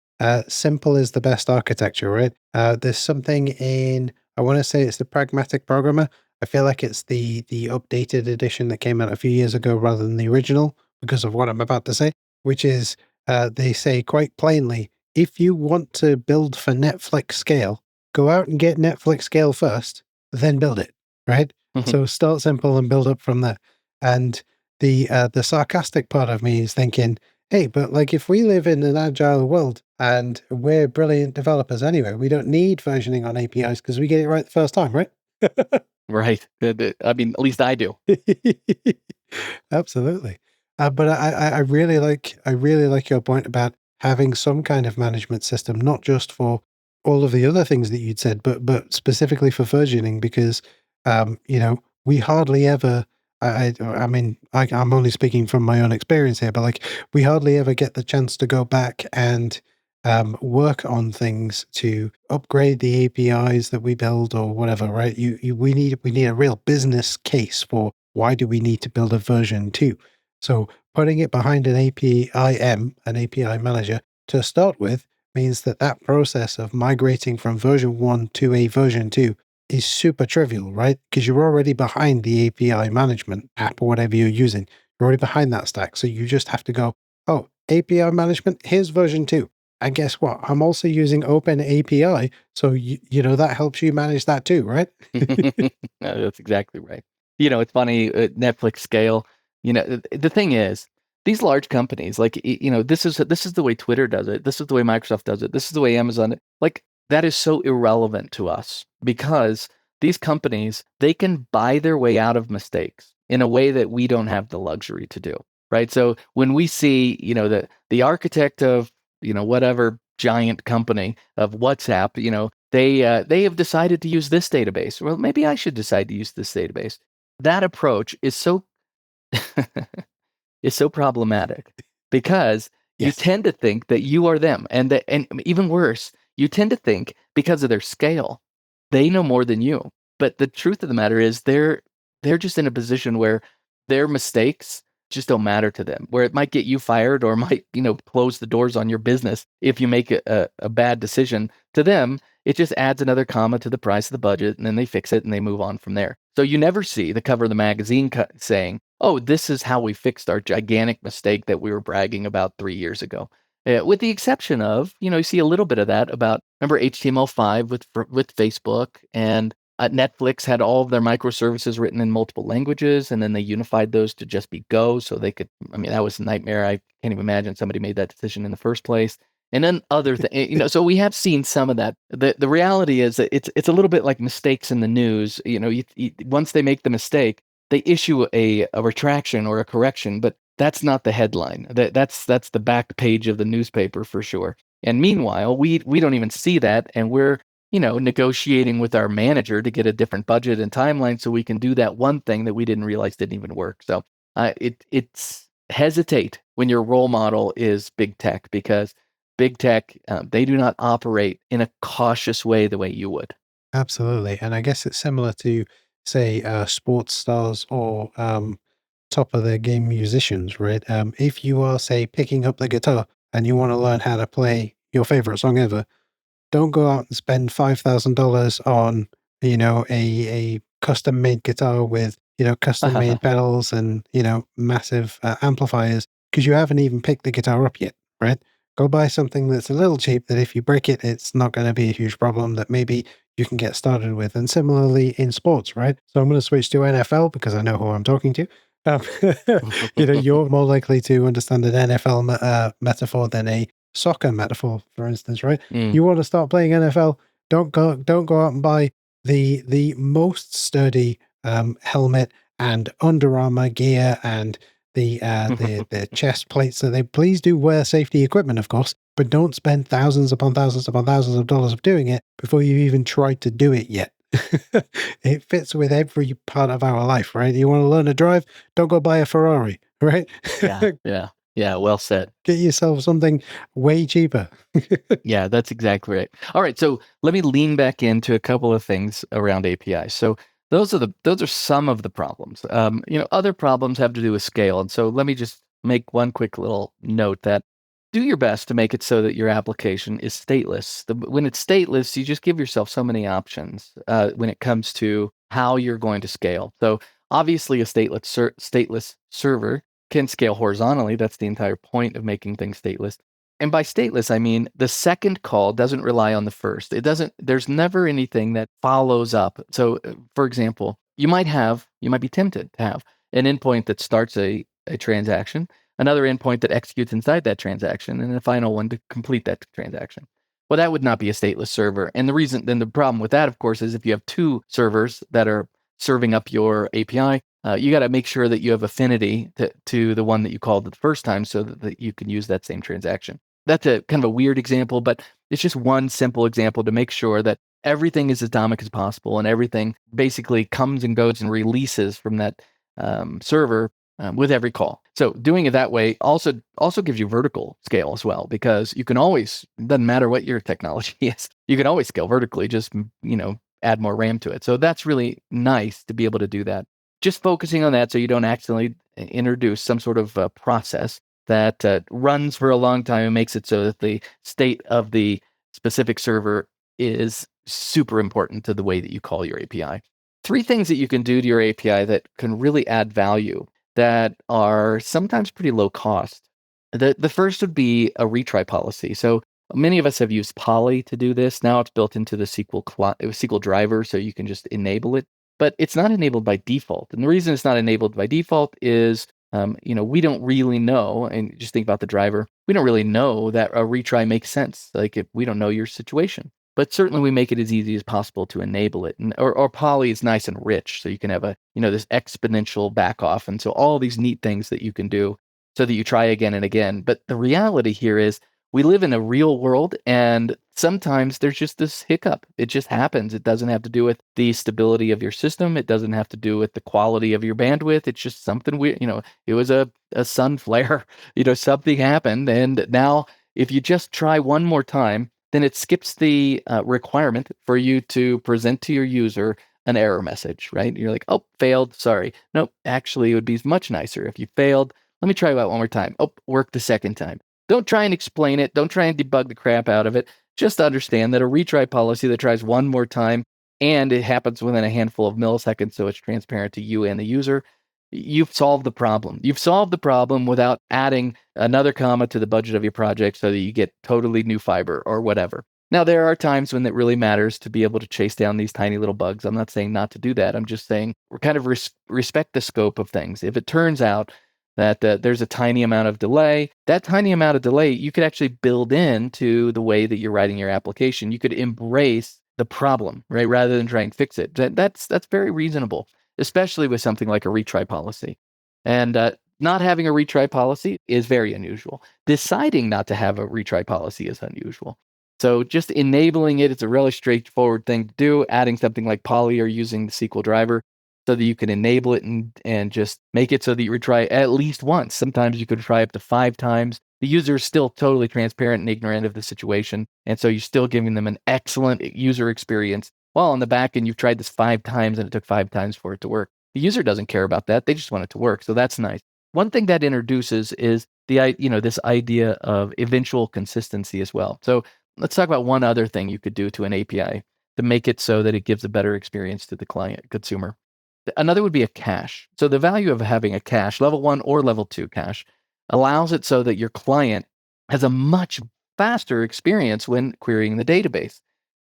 simple is the best architecture, right? There's something in, I want to say it's the Pragmatic Programmer. I feel like it's the updated edition that came out a few years ago rather than the original, because of what I'm about to say, which is, they say quite plainly, if you want to build for Netflix scale, go out and get Netflix scale first, then build it, right? So start simple and build up from there. And the sarcastic part of me is thinking, hey, but like if we live in an agile world and we're brilliant developers anyway, we don't need versioning on APIs because we get it right the first time, right? Right. I mean, at least I do. Absolutely. But I really like your point about having some kind of management system, not just for all of the other things that you'd said, but specifically for versioning, because we hardly ever. I mean, I'm only speaking from my own experience here, but like we hardly ever get the chance to go back and work on things to upgrade the APIs that we build or whatever, right? We need a real business case for why do we need to build a version 2. So putting it behind an APIM, an API manager to start with means that that process of migrating from version 1 to a version 2 is super trivial, right? Because you're already behind the API management app or whatever you're using. You're already behind that stack. So you just have to go, oh, API management, here's version 2. And guess what? I'm also using Open API. So, that helps you manage that too, right? No, that's exactly right. It's funny, Netflix scale. The thing is, these large companies, like this is the way Twitter does it. This is the way Microsoft does it. This is the way Amazon. Like that is so irrelevant to us because these companies they can buy their way out of mistakes in a way that we don't have the luxury to do. Right. So when we see, the architect of whatever giant company of WhatsApp, they have decided to use this database. Well, maybe I should decide to use this database. That approach is so is so problematic because you Yes. tend to think that you are them, and even worse, you tend to think because of their scale, they know more than you. But the truth of the matter is, they're just in a position where their mistakes just don't matter to them. Where it might get you fired or might close the doors on your business if you make a bad decision. To them, it just adds another comma to the price of the budget, and then they fix it and they move on from there. So you never see the cover of the magazine saying, oh, this is how we fixed our gigantic mistake that we were bragging about 3 years ago. With the exception of, you see a little bit of that about, remember HTML5 with Facebook, and Netflix had all of their microservices written in multiple languages, and then they unified those to just be Go, so they could, I mean, that was a nightmare. I can't even imagine somebody made that decision in the first place. And then other things, so we have seen some of that. The reality is that it's a little bit like mistakes in the news. Once they make the mistake, they issue a retraction or a correction, but that's not the headline. That's the back page of the newspaper for sure. And meanwhile, we don't even see that, and we're negotiating with our manager to get a different budget and timeline so we can do that one thing that we didn't realize didn't even work. So it's hesitate when your role model is big tech, because big tech, they do not operate in a cautious way the way you would. Absolutely. And I guess it's similar to, say, sports stars or top of their game musicians, right? If you are, say, picking up the guitar and you want to learn how to play your favorite song ever, don't go out and spend $5,000 on, a custom made guitar with, custom made pedals and, massive amplifiers because you haven't even picked the guitar up yet, right? Go buy something that's a little cheap that if you break it, it's not going to be a huge problem that maybe you can get started with. And similarly in sports, right? So I'm going to switch to NFL because I know who I'm talking to. Um, you're more likely to understand an NFL metaphor than a soccer metaphor, for instance, right? Mm. You want to start playing NFL, don't go out and buy the most sturdy helmet and Under Armour gear and the chest plates. So they please do wear safety equipment, of course, but don't spend thousands upon thousands upon thousands of dollars of doing it before you've even tried to do it yet. It fits with every part of our life, right? You want to learn to drive, don't go buy a Ferrari, right? Yeah, well said. Get yourself something way cheaper. Yeah, that's exactly right. All right, so let me lean back into a couple of things around APIs. So those are some of the problems. Other problems have to do with scale. And so let me just make one quick little note that do your best to make it so that your application is stateless. When it's stateless, you just give yourself so many options when it comes to how you're going to scale. So obviously, a stateless server can scale horizontally. That's the entire point of making things stateless. And by stateless, I mean the second call doesn't rely on the first. There's never anything that follows up. So, for example, you might be tempted to have an endpoint that starts a transaction, another endpoint that executes inside that transaction, and a final one to complete that transaction. Well, that would not be a stateless server. And the problem with that, of course, is if you have two servers that are serving up your API, you got to make sure that you have affinity to the one that you called the first time so that you can use that same transaction. That's a kind of a weird example, but it's just one simple example to make sure that everything is as atomic as possible and everything basically comes and goes and releases from that server with every call. So doing it that way also gives you vertical scale as well, because you can always, it doesn't matter what your technology is, you can always scale vertically, just, add more RAM to it. So that's really nice to be able to do that. Just focusing on that so you don't accidentally introduce some sort of process that runs for a long time and makes it so that the state of the specific server is super important to the way that you call your API. 3 things that you can do to your API that can really add value that are sometimes pretty low cost. The first would be a retry policy. So many of us have used Poly to do this. Now it's built into the SQL driver, so you can just enable it. But it's not enabled by default. And the reason it's not enabled by default is, we don't really know, and just think about the driver, we don't really know that a retry makes sense. Like if we don't know your situation. But certainly we make it as easy as possible to enable it. Or Poly is nice and rich, so you can have this exponential back off. And so all these neat things that you can do so that you try again and again. But the reality here is we live in a real world, and sometimes there's just this hiccup. It just happens. It doesn't have to do with the stability of your system. It doesn't have to do with the quality of your bandwidth. It's just something weird. It was a sun flare. Something happened. And now if you just try one more time, then it skips the requirement for you to present to your user an error message, right? You're like, oh, failed, sorry. Nope, actually, it would be much nicer if you failed. Let me try that one more time. Oh, worked the second time. Don't try and explain it. Don't try and debug the crap out of it. Just understand that a retry policy that tries one more time and it happens within a handful of milliseconds, so it's transparent to you and the user, you've solved the problem. You've solved the problem without adding another comma to the budget of your project so that you get totally new fiber or whatever. Now, there are times when it really matters to be able to chase down these tiny little bugs. I'm not saying not to do that. I'm just saying we're kind of respect the scope of things. If it turns out that there's a tiny amount of delay, that tiny amount of delay, you could actually build into the way that you're writing your application. You could embrace the problem, right, rather than try and fix it. That's very reasonable, especially with something like a retry policy. And not having a retry policy is very unusual. Deciding not to have a retry policy is unusual. So just enabling it, it's a really straightforward thing to do. Adding something like Poly or using the SQL driver so that you can enable it and just make it so that you retry at least once. Sometimes you could try up to 5 times. The user is still totally transparent and ignorant of the situation. And so you're still giving them an excellent user experience. While on the back end, you've tried this 5 times and it took 5 times for it to work. The user doesn't care about that. They just want it to work. So that's nice. One thing that introduces is this idea of eventual consistency as well. So let's talk about one other thing you could do to an API to make it so that it gives a better experience to the consumer. Another would be a cache. So the value of having a cache, level 1 or level 2 cache, allows it so that your client has a much faster experience when querying the database.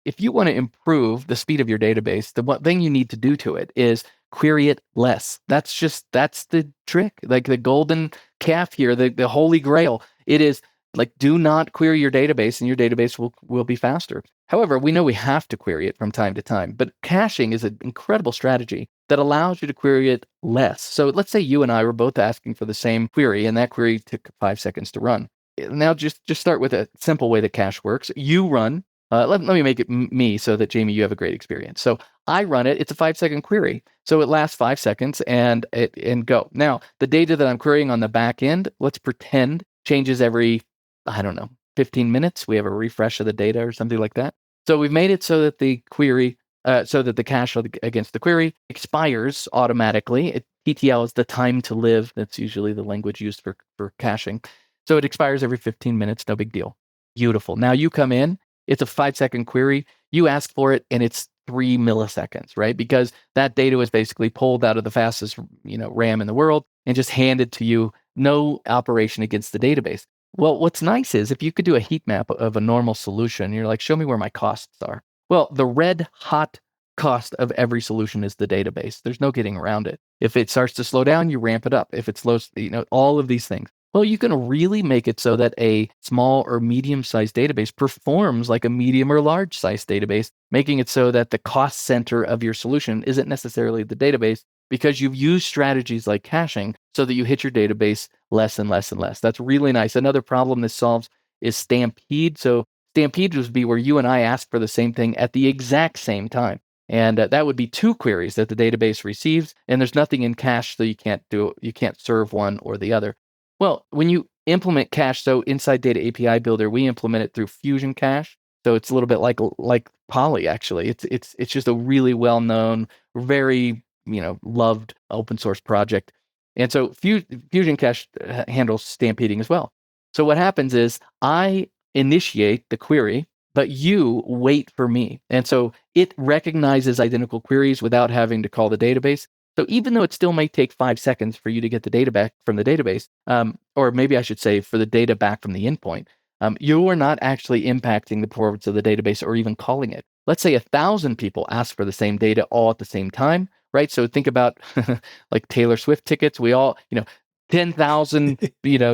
If you want to improve the speed of your database, the one thing you need to do to it is query it less. That's the trick, like the golden calf here, the holy grail. It is like, do not query your database and your database will be faster. However, we know we have to query it from time to time, but caching is an incredible strategy that allows you to query it less. So let's say you and I were both asking for the same query and that query took 5 seconds to run. Now just start with a simple way that cache works. You run. Let me make it me so that, Jamie, you have a great experience. So I run it. It's a 5-second query. So it lasts 5 seconds and go. Now, the data that I'm querying on the back end, let's pretend changes every, 15 minutes. We have a refresh of the data or something like that. So we've made it so that the cache against the query expires automatically. TTL is the time to live. That's usually the language used for caching. So it expires every 15 minutes. No big deal. Beautiful. Now you come in. It's a 5-second query. You ask for it, and it's 3 milliseconds, right? Because that data was basically pulled out of the fastest, RAM in the world and just handed to you. No operation against the database. Well, what's nice is if you could do a heat map of a normal solution, you're like, show me where my costs are. Well, the red hot cost of every solution is the database. There's no getting around it. If it starts to slow down, you ramp it up. If it slows, all of these things. Well, you can really make it so that a small or medium-sized database performs like a medium or large-sized database, making it so that the cost center of your solution isn't necessarily the database, because you've used strategies like caching so that you hit your database less and less and less. That's really nice. Another problem this solves is stampede. So stampede would be where you and I ask for the same thing at the exact same time. And that would be two queries that the database receives, and there's nothing in cache, so you can't serve one or the other. Well, when you implement cache, so inside Data API Builder, we implement it through Fusion Cache. So it's a little bit like Poly, actually. It's just a really well-known, very loved open source project. And so Fusion Cache handles stampeding as well. So what happens is I initiate the query, but you wait for me. And so it recognizes identical queries without having to call the database. So even though it still may take 5 seconds for you to get the data back from the database, or maybe I should say for the data back from the endpoint, you are not actually impacting the performance of the database or even calling it. Let's say 1,000 people ask for the same data all at the same time, right? So think about like Taylor Swift tickets. We all, 10,000,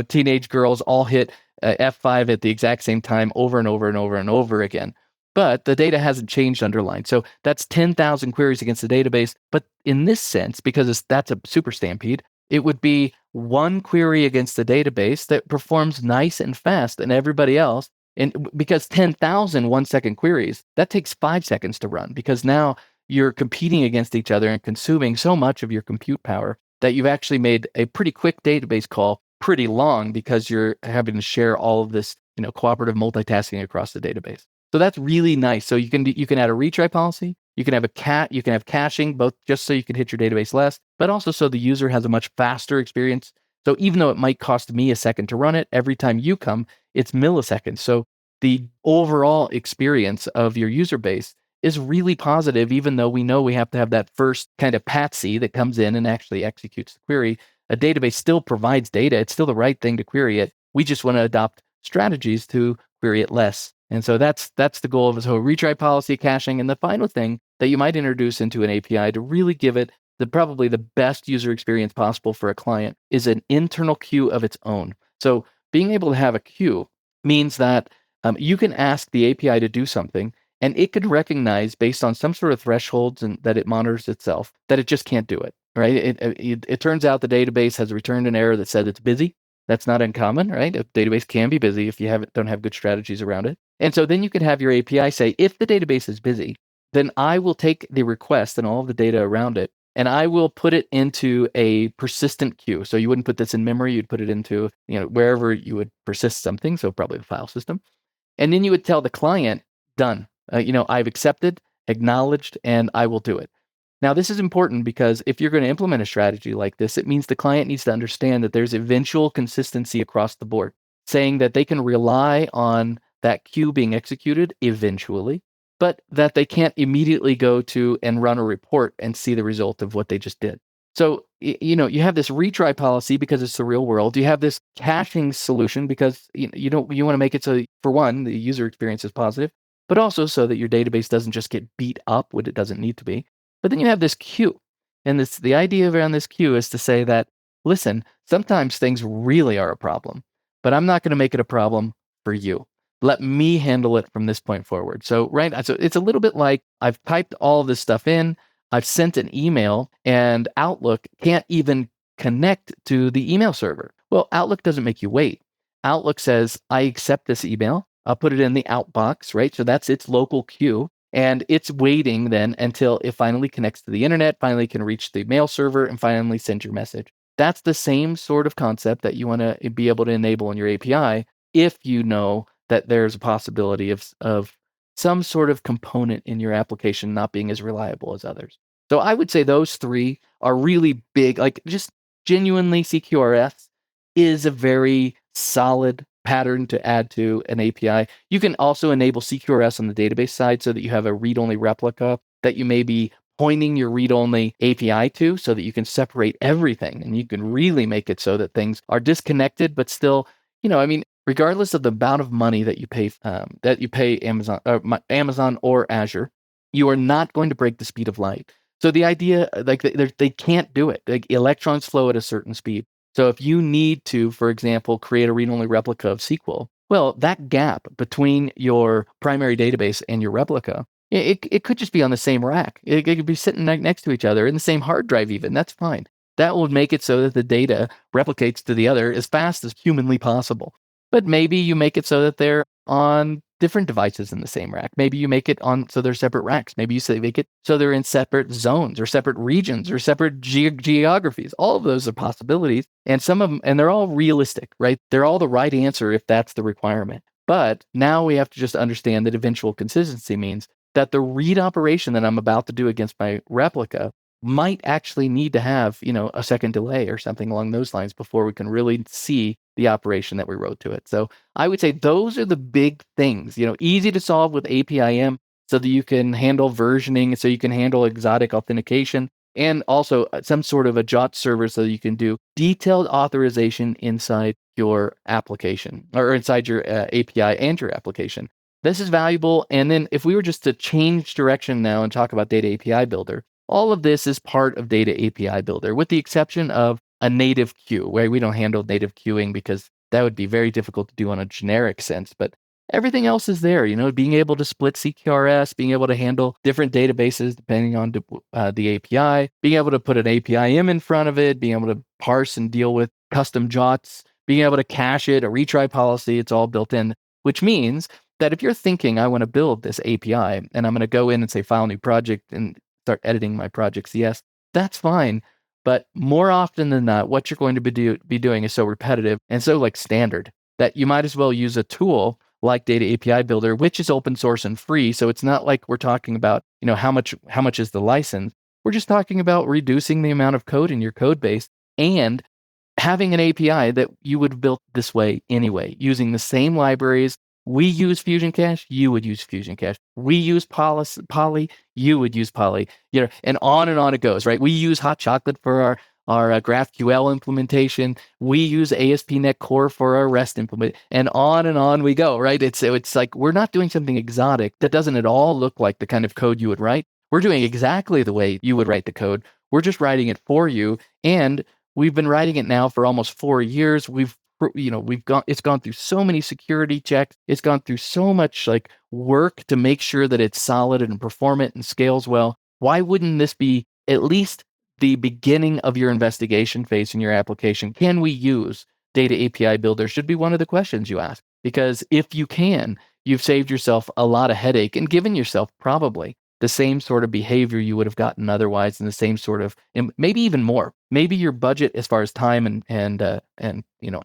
teenage girls all hit F5 at the exact same time over and over and over and over again. But the data hasn't changed underlined. So that's 10,000 queries against the database. But in this sense, because that's a super stampede, it would be one query against the database that performs nice and fast than everybody else. And because 10,000 1-second queries, that takes 5 seconds to run, because now you're competing against each other and consuming so much of your compute power that you've actually made a pretty quick database call pretty long, because you're having to share all of this, cooperative multitasking across the database. So that's really nice. So you can add a retry policy. You can have caching, both just so you can hit your database less, but also so the user has a much faster experience. So even though it might cost me a second to run it, every time you come, it's milliseconds. So the overall experience of your user base is really positive, even though we know we have to have that first kind of patsy that comes in and actually executes the query. A database still provides data. It's still the right thing to query it. We just want to adopt strategies to query it less. And so that's the goal of a retry policy, caching. And the final thing that you might introduce into an API to really give it probably the best user experience possible for a client is an internal queue of its own. So being able to have a queue means that you can ask the API to do something, and it could recognize, based on some sort of thresholds and that it monitors itself, that it just can't do it, right? It turns out the database has returned an error that said it's busy. That's not uncommon, right? A database can be busy if you don't have good strategies around it. And so then you could have your API say, if the database is busy, then I will take the request and all of the data around it, and I will put it into a persistent queue. So you wouldn't put this in memory. You'd put it into, wherever you would persist something, so probably the file system. And then you would tell the client, done. I've accepted, acknowledged, and I will do it. Now, this is important because if you're going to implement a strategy like this, it means the client needs to understand that there's eventual consistency across the board, saying that they can rely on that queue being executed eventually, but that they can't immediately go to and run a report and see the result of what they just did. So, you have this retry policy because it's the real world. You have this caching solution because you want to make it so, for one, the user experience is positive, but also so that your database doesn't just get beat up when it doesn't need to be. But then you have this queue. And the idea around this queue is to say that, listen, sometimes things really are a problem, but I'm not going to make it a problem for you. Let me handle it from this point forward. So it's a little bit like I've typed all of this stuff in, I've sent an email, and Outlook can't even connect to the email server. Well, Outlook doesn't make you wait. Outlook says, I accept this email. I'll put it in the outbox, right? So that's its local queue. And it's waiting then until it finally connects to the internet, finally can reach the mail server, and finally send your message. That's the same sort of concept that you want to be able to enable in your API if you know that there's a possibility of some sort of component in your application not being as reliable as others. So I would say those three are really big. Like, just genuinely, CQRS is a very solid pattern to add to an API. You can also enable CQRS on the database side so that you have a read-only replica that you may be pointing your read-only API to, so that you can separate everything, and you can really make it so that things are disconnected, but still, regardless of the amount of money that you pay Amazon or Azure, you are not going to break the speed of light. So the idea, like they can't do it. Like electrons flow at a certain speed. So if you need to, for example, create a read-only replica of SQL, well, that gap between your primary database and your replica, it could just be on the same rack. It could be sitting next to each other in the same hard drive even. That's fine. That will make it so that the data replicates to the other as fast as humanly possible. But maybe you make it so that they're on different devices in the same rack. Maybe you make it on so they're separate racks. Maybe you make it so they're in separate zones or separate regions or separate geographies. All of those are possibilities. And some of them, and they're all realistic, right? They're all the right answer if that's the requirement. But now we have to just understand that eventual consistency means that the read operation that I'm about to do against my replica might actually need to have, a second delay or something along those lines before we can really see the operation that we wrote to it. So I would say those are the big things, easy to solve with APIM so that you can handle versioning, so you can handle exotic authentication, and also some sort of a JOT server so that you can do detailed authorization inside your application or inside your API and your application. This is valuable. And then if we were just to change direction now and talk about Data API Builder, all of this is part of Data API Builder, with the exception of a native queue, where we don't handle native queuing because that would be very difficult to do on a generic sense. But everything else is there, being able to split CQRS, being able to handle different databases depending on the API, being able to put an APIM in front of it, being able to parse and deal with custom JOTs, being able to cache it, a retry policy, it's all built in, which means that if you're thinking, I want to build this API and I'm going to go in and say, file new project and start editing my projects, yes, that's fine. But more often than not, what you're going to be doing is so repetitive and so like standard that you might as well use a tool like Data API Builder, which is open source and free. So it's not like we're talking about, how much is the license. We're just talking about reducing the amount of code in your code base and having an API that you would have built this way anyway, using the same libraries. We use Fusion Cache, you would use Fusion Cache. We use Poly, you would use Poly. And on it goes, right? We use Hot Chocolate for our GraphQL implementation. We use ASP.NET Core for our REST implement, and on we go, right? It's like we're not doing something exotic that doesn't at all look like the kind of code you would write. We're doing exactly the way you would write the code. We're just writing it for you, and we've been writing it now for almost 4 years. It's gone through so many security checks. It's gone through so much like work to make sure that it's solid and performant and scales well. Why wouldn't this be at least the beginning of your investigation phase in your application? Can we use Data API Builder? Should be one of the questions you ask. Because if you can, you've saved yourself a lot of headache and given yourself probably the same sort of behavior you would have gotten otherwise, and the same sort of, and maybe even more. Maybe your budget, as far as time and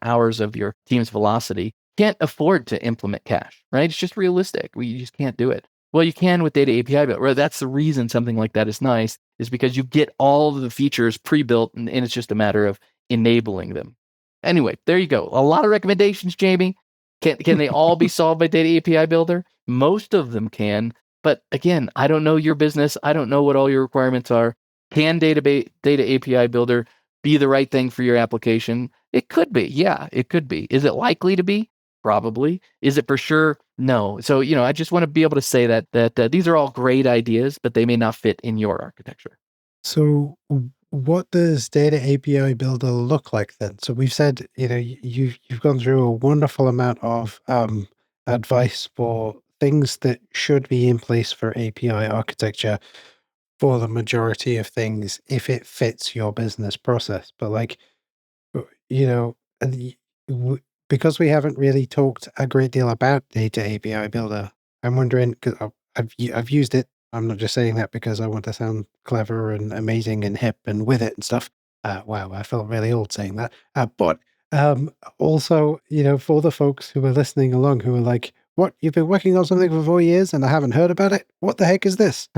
hours of your team's velocity, can't afford to implement cache, right? It's just realistic. You just can't do it. Well, you can with Data API, but that's the reason something like that is nice, is because you get all of the features pre-built, and it's just a matter of enabling them. Anyway, there you go. A lot of recommendations, Jamie. Can they all be solved by Data API Builder? Most of them can. But again, I don't know your business. I don't know what all your requirements are. Can Data API Builder be the right thing for your application? It could be. Yeah, it could be. Is it likely to be? Probably. Is it for sure? No. So, I just want to be able to say that these are all great ideas, but they may not fit in your architecture. So what does Data API Builder look like then? So we've said, you've gone through a wonderful amount of advice for things that should be in place for API architecture for the majority of things if it fits your business process. But and because we haven't really talked a great deal about Data API Builder, I'm wondering, because I've used it. I'm not just saying that because I want to sound clever and amazing and hip and with it and stuff. Wow, I felt really old saying that. But also, for the folks who are listening along who are like, what, you've been working on something for 4 years and I haven't heard about it? What the heck is this?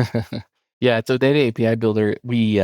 Yeah, so Data API Builder, we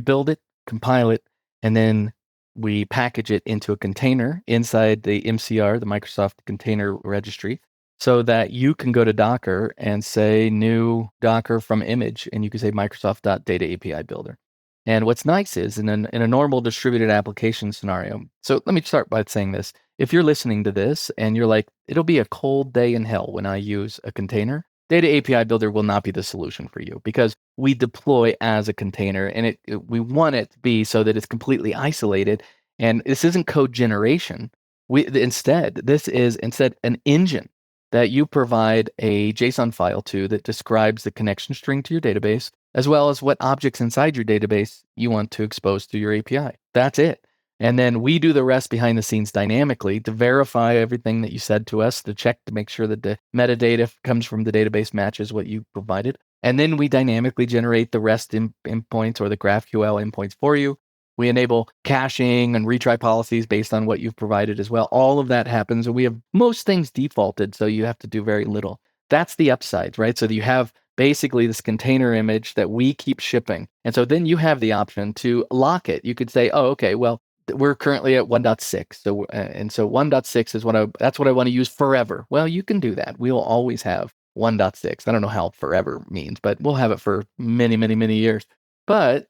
build it, compile it, and then we package it into a container inside the MCR, the Microsoft Container Registry, so that you can go to Docker and say new Docker from image, and you can say Microsoft.Data API Builder. And what's nice is in a normal distributed application scenario. So let me start by saying this. If you're listening to this and you're like, it'll be a cold day in hell when I use a container, Data API Builder will not be the solution for you because we deploy as a container and we want it to be so that it's completely isolated. And this isn't code generation. This is instead an engine that you provide a JSON file to that describes the connection string to your database, as well as what objects inside your database you want to expose to your API. That's it. And then we do the rest behind the scenes dynamically to verify everything that you said to us, to check to make sure that the metadata comes from the database matches what you provided. And then we dynamically generate the REST endpoints or the GraphQL endpoints for you. We enable caching and retry policies based on what you've provided as well. All of that happens, and we have most things defaulted, so you have to do very little. That's the upside, right? So that you have basically this container image that we keep shipping. And so then you have the option to lock it. You could say, oh, okay, well, we're currently at 1.6. So, and so 1.6 is that's what I want to use forever. Well, you can do that. We'll always have 1.6. I don't know how forever means, but we'll have it for many, many, many years. But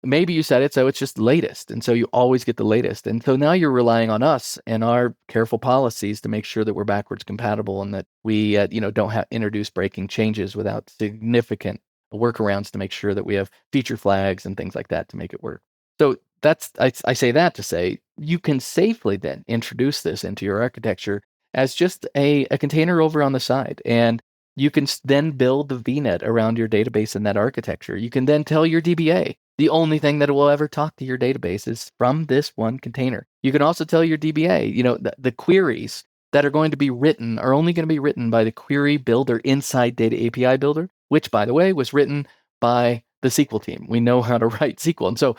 maybe you set it so it's just latest. And so you always get the latest. And so now you're relying on us and our careful policies to make sure that we're backwards compatible and that we don't introduce breaking changes without significant workarounds to make sure that we have feature flags and things like that to make it work. So I say that to say you can safely then introduce this into your architecture as just a container over on the side. And you can then build the VNet around your database in that architecture. You can then tell your DBA, the only thing that will ever talk to your database is from this one container. You can also tell your DBA, the queries that are going to be written are only going to be written by the query builder inside Data API Builder, which, by the way, was written by the SQL team. We know how to write SQL. And so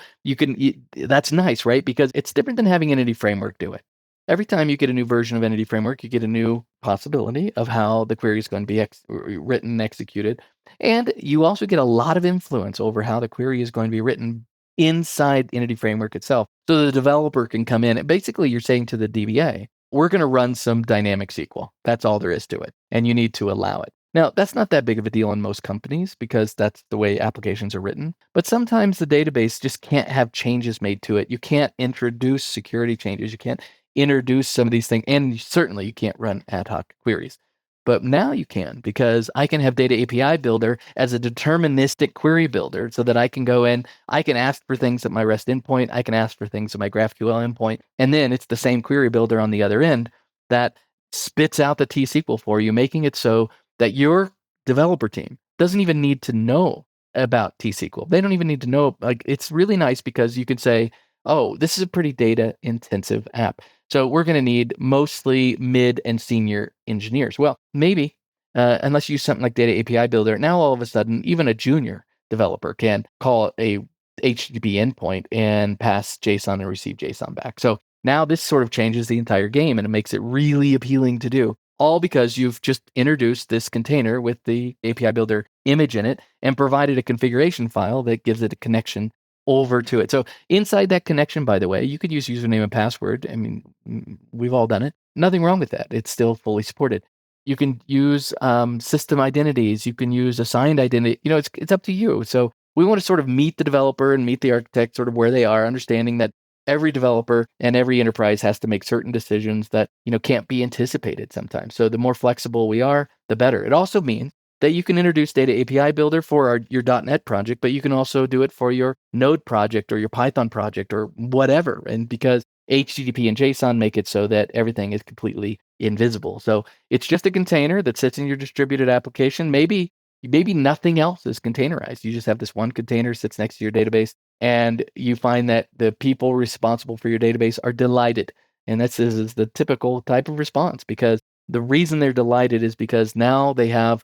that's nice, right? Because it's different than having Entity Framework do it. Every time you get a new version of Entity Framework, you get a new possibility of how the query is going to be written and executed. And you also get a lot of influence over how the query is going to be written inside Entity Framework itself. So the developer can come in and basically you're saying to the DBA, we're going to run some dynamic SQL. That's all there is to it. And you need to allow it. Now, that's not that big of a deal in most companies because that's the way applications are written. But sometimes the database just can't have changes made to it. You can't introduce security changes. You can't introduce some of these things. And certainly you can't run ad hoc queries. But now you can, because I can have Data API Builder as a deterministic query builder so that I can go in, I can ask for things at my REST endpoint, I can ask for things at my GraphQL endpoint, and then it's the same query builder on the other end that spits out the T-SQL for you, making it so that your developer team doesn't even need to know about T-SQL. They don't even need to know. Like, it's really nice because you can say, oh, this is a pretty data-intensive app. So we're going to need mostly mid and senior engineers. Well, maybe, unless you use something like Data API Builder, now all of a sudden, even a junior developer can call a HTTP endpoint and pass JSON and receive JSON back. So now this sort of changes the entire game and it makes it really appealing to do. All because you've just introduced this container with the API Builder image in it and provided a configuration file that gives it a connection over to it. So inside that connection, by the way, you could use username and password. I mean, we've all done it. Nothing wrong with that. It's still fully supported. You can use system identities. You can use assigned identity. It's up to you. So we want to sort of meet the developer and meet the architect sort of where they are, understanding that every developer and every enterprise has to make certain decisions that, can't be anticipated sometimes. So the more flexible we are, the better. It also means that you can introduce Data API Builder for your .NET project, but you can also do it for your Node project or your Python project or whatever. And because HTTP and JSON make it so that everything is completely invisible. So it's just a container that sits in your distributed application. Maybe nothing else is containerized. You just have this one container sits next to your database, and you find that the people responsible for your database are delighted. And this is the typical type of response, because the reason they're delighted is because now they have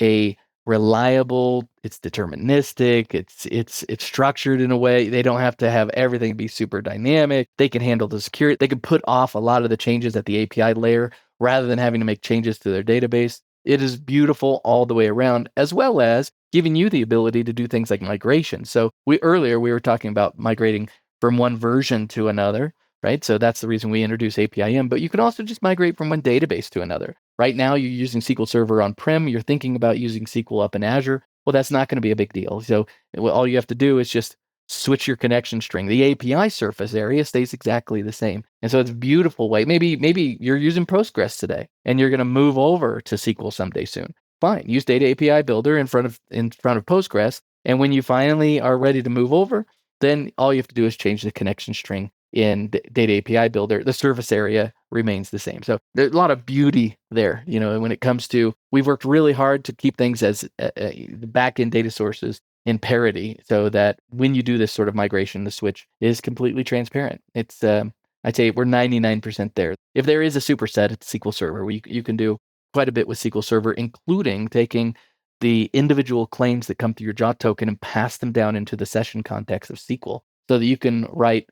a reliable, it's deterministic, it's structured in a way. They don't have to have everything be super dynamic. They can handle the security. They can put off a lot of the changes at the API layer rather than having to make changes to their database. It is beautiful all the way around, as well as giving you the ability to do things like migration. So earlier we were talking about migrating from one version to another, right? So that's the reason we introduce APIM, but you can also just migrate from one database to another. Right now, you're using SQL Server on-prem. You're thinking about using SQL up in Azure. Well, that's not going to be a big deal. So all you have to do is just switch your connection string. The API surface area stays exactly the same. And so it's a beautiful way. Maybe you're using Postgres today and you're going to move over to SQL someday soon. Fine. Use Data API Builder in front of Postgres. And when you finally are ready to move over, then all you have to do is change the connection string in Data API Builder. The surface area remains the same. So there's a lot of beauty there, when it comes to, we've worked really hard to keep things as the back-end data sources in parity so that when you do this sort of migration, the switch is completely transparent. It's, I'd say we're 99% there. If there is a superset, it's SQL Server. You can do quite a bit with SQL Server, including taking the individual claims that come through your JOT token and pass them down into the session context of SQL so that you can write,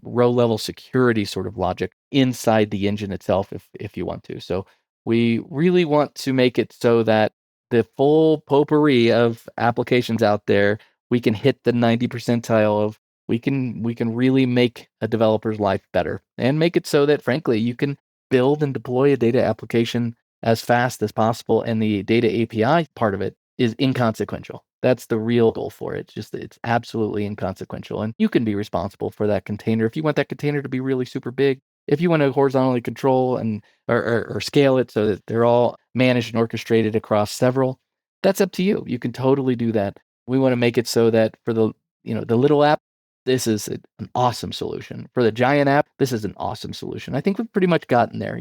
row level security sort of logic inside the engine itself if you want to. So we really want to make it so that the full potpourri of applications out there, we can hit the 90 percentile of, we can really make a developer's life better and make it so that, frankly, you can build and deploy a data application as fast as possible, and the data API part of it is inconsequential. That's the real goal for it. It's absolutely inconsequential, and you can be responsible for that container. If you want that container to be really super big, if you want to horizontally control and or scale it so that they're all managed and orchestrated across several, that's up to you. You can totally do that. We want to make it so that for the little app, this is an awesome solution. For the giant app, this is an awesome solution. I think we've pretty much gotten there.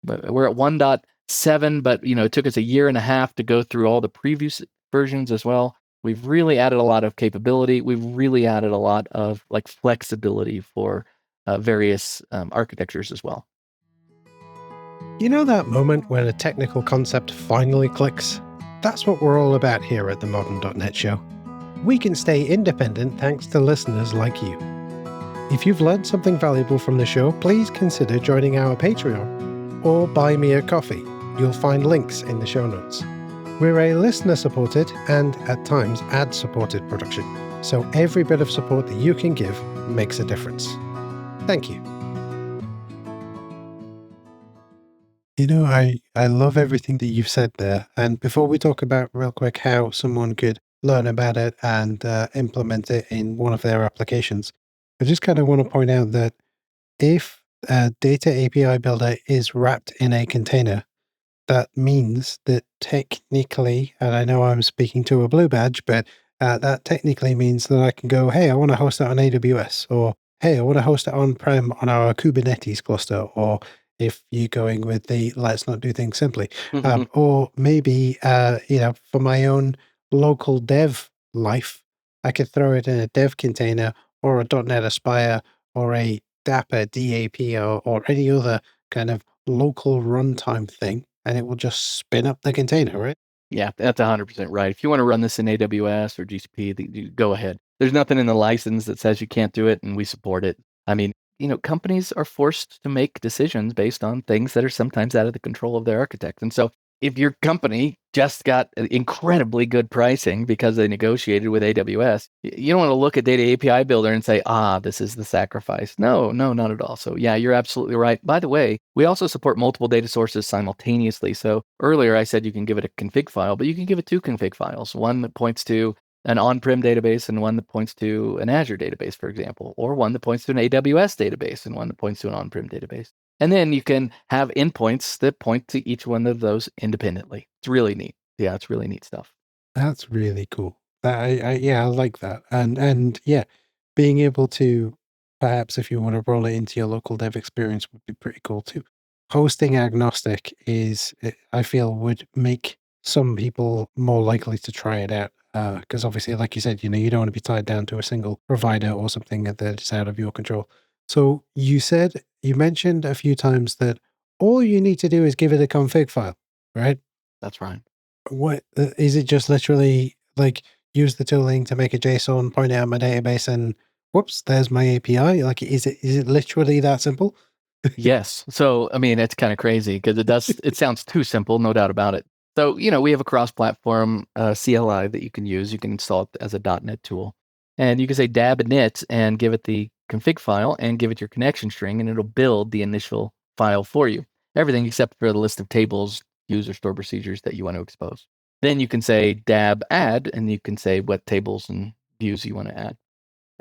But we're at 1.7, but it took us a year and a half to go through all the previous versions as well. We've really added a lot of capability. We've really added a lot of flexibility for various architectures as well. You know that moment when a technical concept finally clicks? That's what we're all about here at the Modern.net Show. We can stay independent thanks to listeners like you. If you've learned something valuable from the show, please consider joining our Patreon or buy me a coffee. You'll find links in the show notes. We're a listener-supported and, at times, ad-supported production, so every bit of support that you can give makes a difference. Thank you. I love everything that you've said there. And before we talk about real quick how someone could learn about it and implement it in one of their applications, I just kind of want to point out that if a data API builder is wrapped in a container, that means that technically, and I know I'm speaking to a blue badge, but that technically means that I can go, hey, I want to host it on AWS, or hey, I want to host it on-prem on our Kubernetes cluster, or if you're going with the let's not do things simply, or maybe, for my own local dev life, I could throw it in a dev container or a .NET Aspire or a Dapper DAP or any other kind of local runtime thing, and it will just spin up the container, right? Yeah, that's 100% right. If you want to run this in AWS or GCP, go ahead. There's nothing in the license that says you can't do it, and we support it. I mean, companies are forced to make decisions based on things that are sometimes out of the control of their architect. And so if your company just got incredibly good pricing because they negotiated with AWS, you don't want to look at Data API Builder and say, this is the sacrifice. No, not at all. So yeah, you're absolutely right. By the way, we also support multiple data sources simultaneously. So earlier I said you can give it a config file, but you can give it two config files, one that points to an on-prem database and one that points to an Azure database, for example, or one that points to an AWS database and one that points to an on-prem database. And then you can have endpoints that point to each one of those independently. It's really neat. Yeah, it's really neat stuff. That's really cool. I like that. And yeah, being able to, perhaps if you want to roll it into your local dev experience would be pretty cool too. Hosting agnostic I feel, would make some people more likely to try it out. Because obviously, like you said, you don't want to be tied down to a single provider or something that is out of your control. So you mentioned a few times that all you need to do is give it a config file, right? That's right. What is it? Just literally use the tooling to make a JSON, point out my database, and whoops, there's my API. Is it literally that simple? Yes. So, I mean, it's kind of crazy because it sounds too simple, no doubt about it. So, we have a cross-platform CLI that you can use. You can install it as a .NET tool. And you can say dab init and give it the config file and give it your connection string, and it'll build the initial file for you. Everything except for the list of tables, views, or store procedures that you want to expose. Then you can say dab add, and you can say what tables and views you want to add.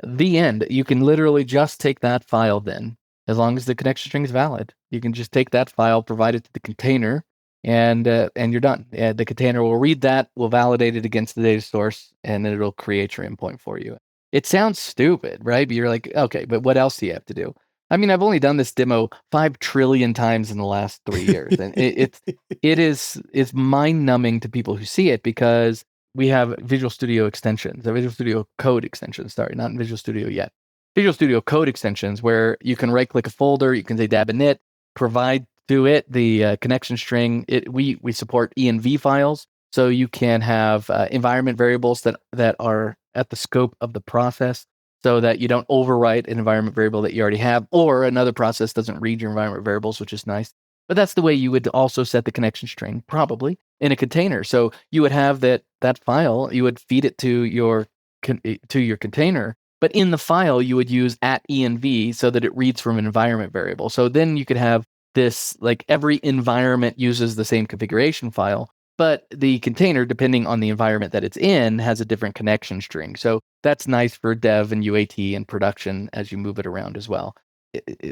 The end. You can literally just take that file then, as long as the connection string is valid. You can just take that file, provide it to the container, and you're done. The container will read that, will validate it against the data source, and then it'll create your endpoint for you. It sounds stupid, right? But you're like, okay, but what else do you have to do? I mean, I've only done this demo 5 trillion times in the last 3 years, and it's mind-numbing to people who see it, because we have Visual Studio extensions, Visual Studio Code extensions, sorry, not in Visual Studio yet. Visual Studio Code extensions, where you can right-click a folder, you can say dab init, provide to it the connection string. We support env files, so you can have environment variables that are at the scope of the process, so that you don't overwrite an environment variable that you already have, or another process doesn't read your environment variables, which is nice. But that's the way you would also set the connection string, probably, in a container. So you would have that file, you would feed it to your container, but in the file you would use @env so that it reads from an environment variable. So then you could have this, like, every environment uses the same configuration file, but the container, depending on the environment that it's in, has a different connection string. So that's nice for dev and UAT and production as you move it around as well.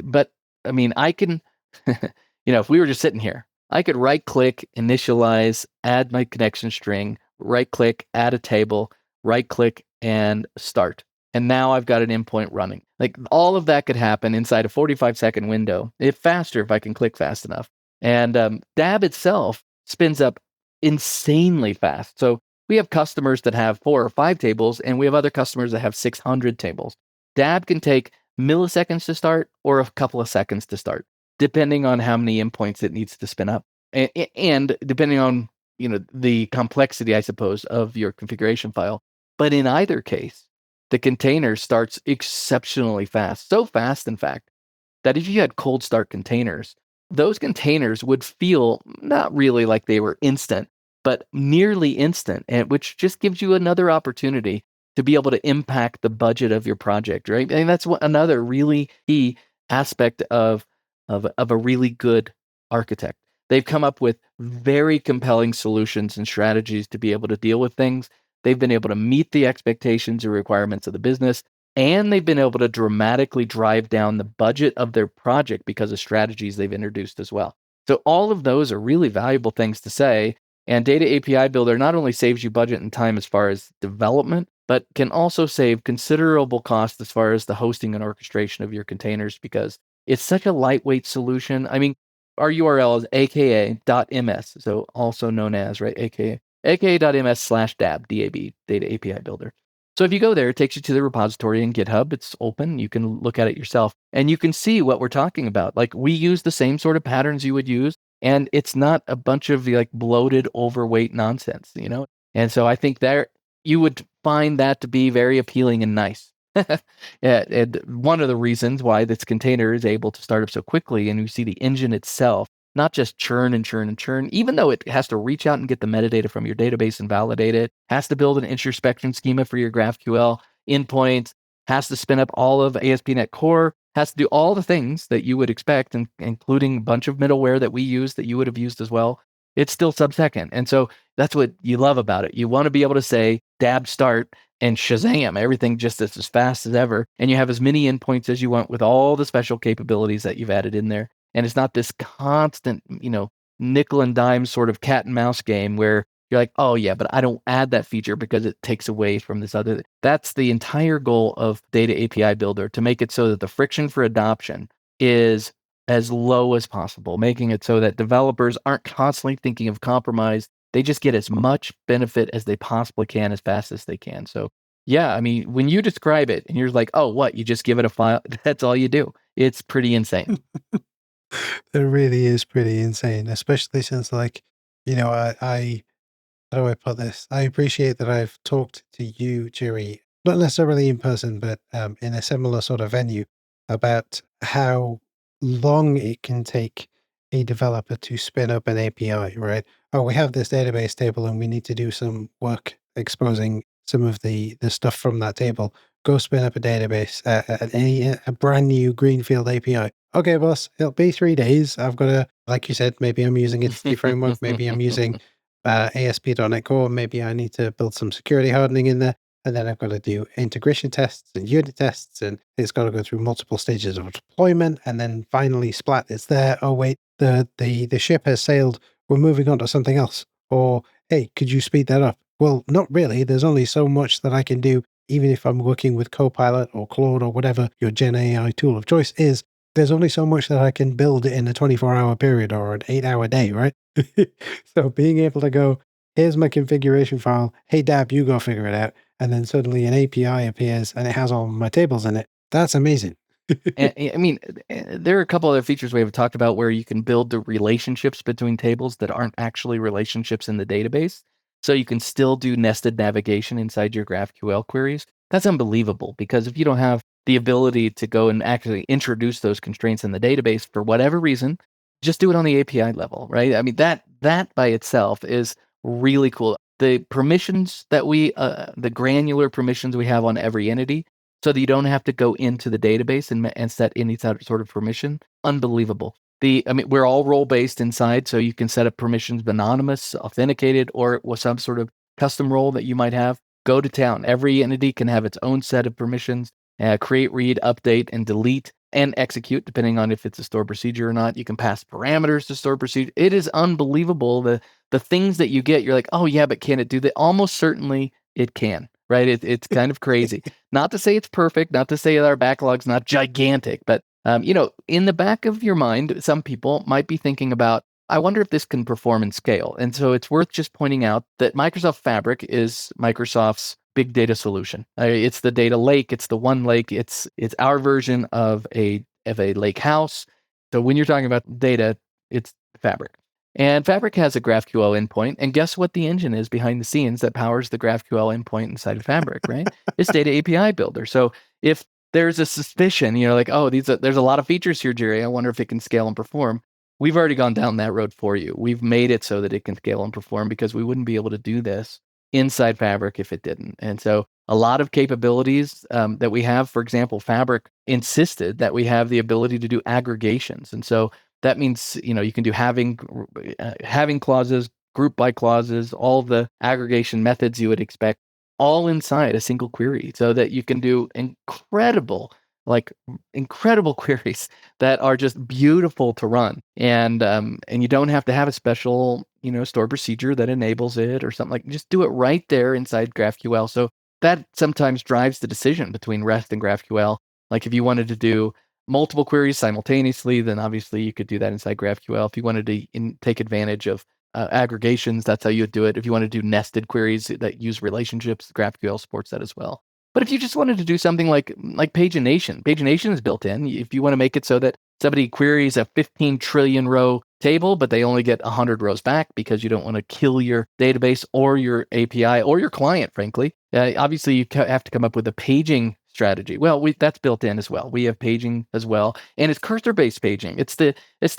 But I mean, I can, if we were just sitting here, I could right-click, initialize, add my connection string, right-click, add a table, right-click, and start. And now I've got an endpoint running. Like, all of that could happen inside a 45-second window, if faster, if I can click fast enough. And Dab itself spins up insanely fast. So we have customers that have 4 or 5 tables, and we have other customers that have 600 tables. Dab can take milliseconds to start, or a couple of seconds to start, depending on how many endpoints it needs to spin up, and depending on the complexity, I suppose, of your configuration file. But in either case, the container starts exceptionally fast. So fast, in fact, that if you had cold start containers, those containers would feel not really like they were instant, but nearly instant, and which just gives you another opportunity to be able to impact the budget of your project, right? And that's another really key aspect of a really good architect. They've come up with very compelling solutions and strategies to be able to deal with things. They've been able to meet the expectations and requirements of the business, and they've been able to dramatically drive down the budget of their project because of strategies they've introduced as well. So all of those are really valuable things to say. And Data API Builder not only saves you budget and time as far as development, but can also save considerable cost as far as the hosting and orchestration of your containers, because it's such a lightweight solution. I mean, our URL is aka.ms, so also known as, right, aka.ms/dab, D-A-B, Data API Builder. So if you go there, it takes you to the repository in GitHub. It's open. You can look at it yourself, and you can see what we're talking about. Like, we use the same sort of patterns you would use, and it's not a bunch of like bloated, overweight nonsense, And so I think there you would find that to be very appealing and nice. Yeah, and one of the reasons why this container is able to start up so quickly, and you see the engine itself not just churn and churn and churn, even though it has to reach out and get the metadata from your database and validate it, has to build an introspection schema for your GraphQL endpoints, has to spin up all of ASP.NET Core, has to do all the things that you would expect, including a bunch of middleware that we use that you would have used as well. It's still sub-second. And so that's what you love about it. You want to be able to say, dab start, and shazam, everything just is as fast as ever. And you have as many endpoints as you want with all the special capabilities that you've added in there. And it's not this constant, nickel and dime sort of cat and mouse game where you're like, oh yeah, but I don't add that feature because it takes away from this other. That's the entire goal of Data API Builder, to make it so that the friction for adoption is as low as possible, making it so that developers aren't constantly thinking of compromise. They just get as much benefit as they possibly can as fast as they can. So yeah, I mean, when you describe it and you're like, oh, what? You just give it a file? That's all you do. It's pretty insane. It really is pretty insane, especially since, like, I how do I put this? I appreciate that I've talked to you, Jerry, not necessarily in person, but in a similar sort of venue, about how long it can take a developer to spin up an API, right? Oh, we have this database table and we need to do some work exposing some of the stuff from that table. Go spin up a database, a brand new greenfield API. Okay, boss, it'll be 3 days. I've got to, like you said, maybe I'm using Entity Framework, maybe I'm using ASP.NET Core, maybe I need to build some security hardening in there. and then I've got to do integration tests and unit tests, and it's got to go through multiple stages of deployment, and then finally splat, it's there. Oh wait, the ship has sailed. We're moving on to something else. Or hey, could you speed that up? Well, not really. There's only so much that I can do, even if I'm working with Copilot or Claude or whatever your Gen AI tool of choice is. There's only so much that I can build in a 24-hour period or an 8-hour day, right? So being able to go, here's my configuration file. Hey, Dab, you go figure it out. And then suddenly an API appears and it has all my tables in it. That's amazing. And, I mean, there are a couple other features we have talked about where you can build the relationships between tables that aren't actually relationships in the database. So you can still do nested navigation inside your GraphQL queries. That's unbelievable, because if you don't have the ability to go and actually introduce those constraints in the database for whatever reason, just do it on the API level, right? I mean, that by itself is really cool. The permissions that the granular permissions we have on every entity, so that you don't have to go into the database and set any sort of permission. Unbelievable. We're all role based inside, so you can set up permissions anonymous, authenticated, or with some sort of custom role that you might have. Go to town. Every entity can have its own set of permissions. Create, read, update, and delete, and execute, depending on if it's a stored procedure or not. You can pass parameters to stored procedure. It is unbelievable. The things that you get, you're like, oh yeah, but can it do that? Almost certainly it can, right? It's kind of crazy. Not to say it's perfect, not to say that our backlog's not gigantic, but in the back of your mind, some people might be thinking about, I wonder if this can perform and scale. And so it's worth just pointing out that Microsoft Fabric is Microsoft's big data solution. It's the data lake. It's the one lake. It's our version of a lake house. So when you're talking about data, it's Fabric. And Fabric has a GraphQL endpoint. And guess what the engine is behind the scenes that powers the GraphQL endpoint inside of Fabric, right? It's Data API Builder. So if there's a suspicion, like, oh, there's a lot of features here, Jerry, I wonder if it can scale and perform. We've already gone down that road for you. We've made it so that it can scale and perform, because we wouldn't be able to do this inside Fabric if it didn't. And so a lot of capabilities that we have, for example, Fabric insisted that we have the ability to do aggregations. And so that means, you can do having clauses, group by clauses, all the aggregation methods you would expect, all inside a single query, so that you can do incredible queries that are just beautiful to run. And you don't have to have a special, stored procedure that enables it or something. Just do it right there inside GraphQL. So that sometimes drives the decision between REST and GraphQL. Like if you wanted to do multiple queries simultaneously, then obviously you could do that inside GraphQL. If you wanted to take advantage of aggregations, that's how you would do it. If you want to do nested queries that use relationships, GraphQL supports that as well. But if you just wanted to do something like pagination is built in. If you want to make it so that somebody queries a 15 trillion row table, but they only get 100 rows back because you don't want to kill your database or your API or your client, frankly, obviously you have to come up with a paging strategy. Well, that's built in as well. We have paging as well, and it's cursor-based paging. It's the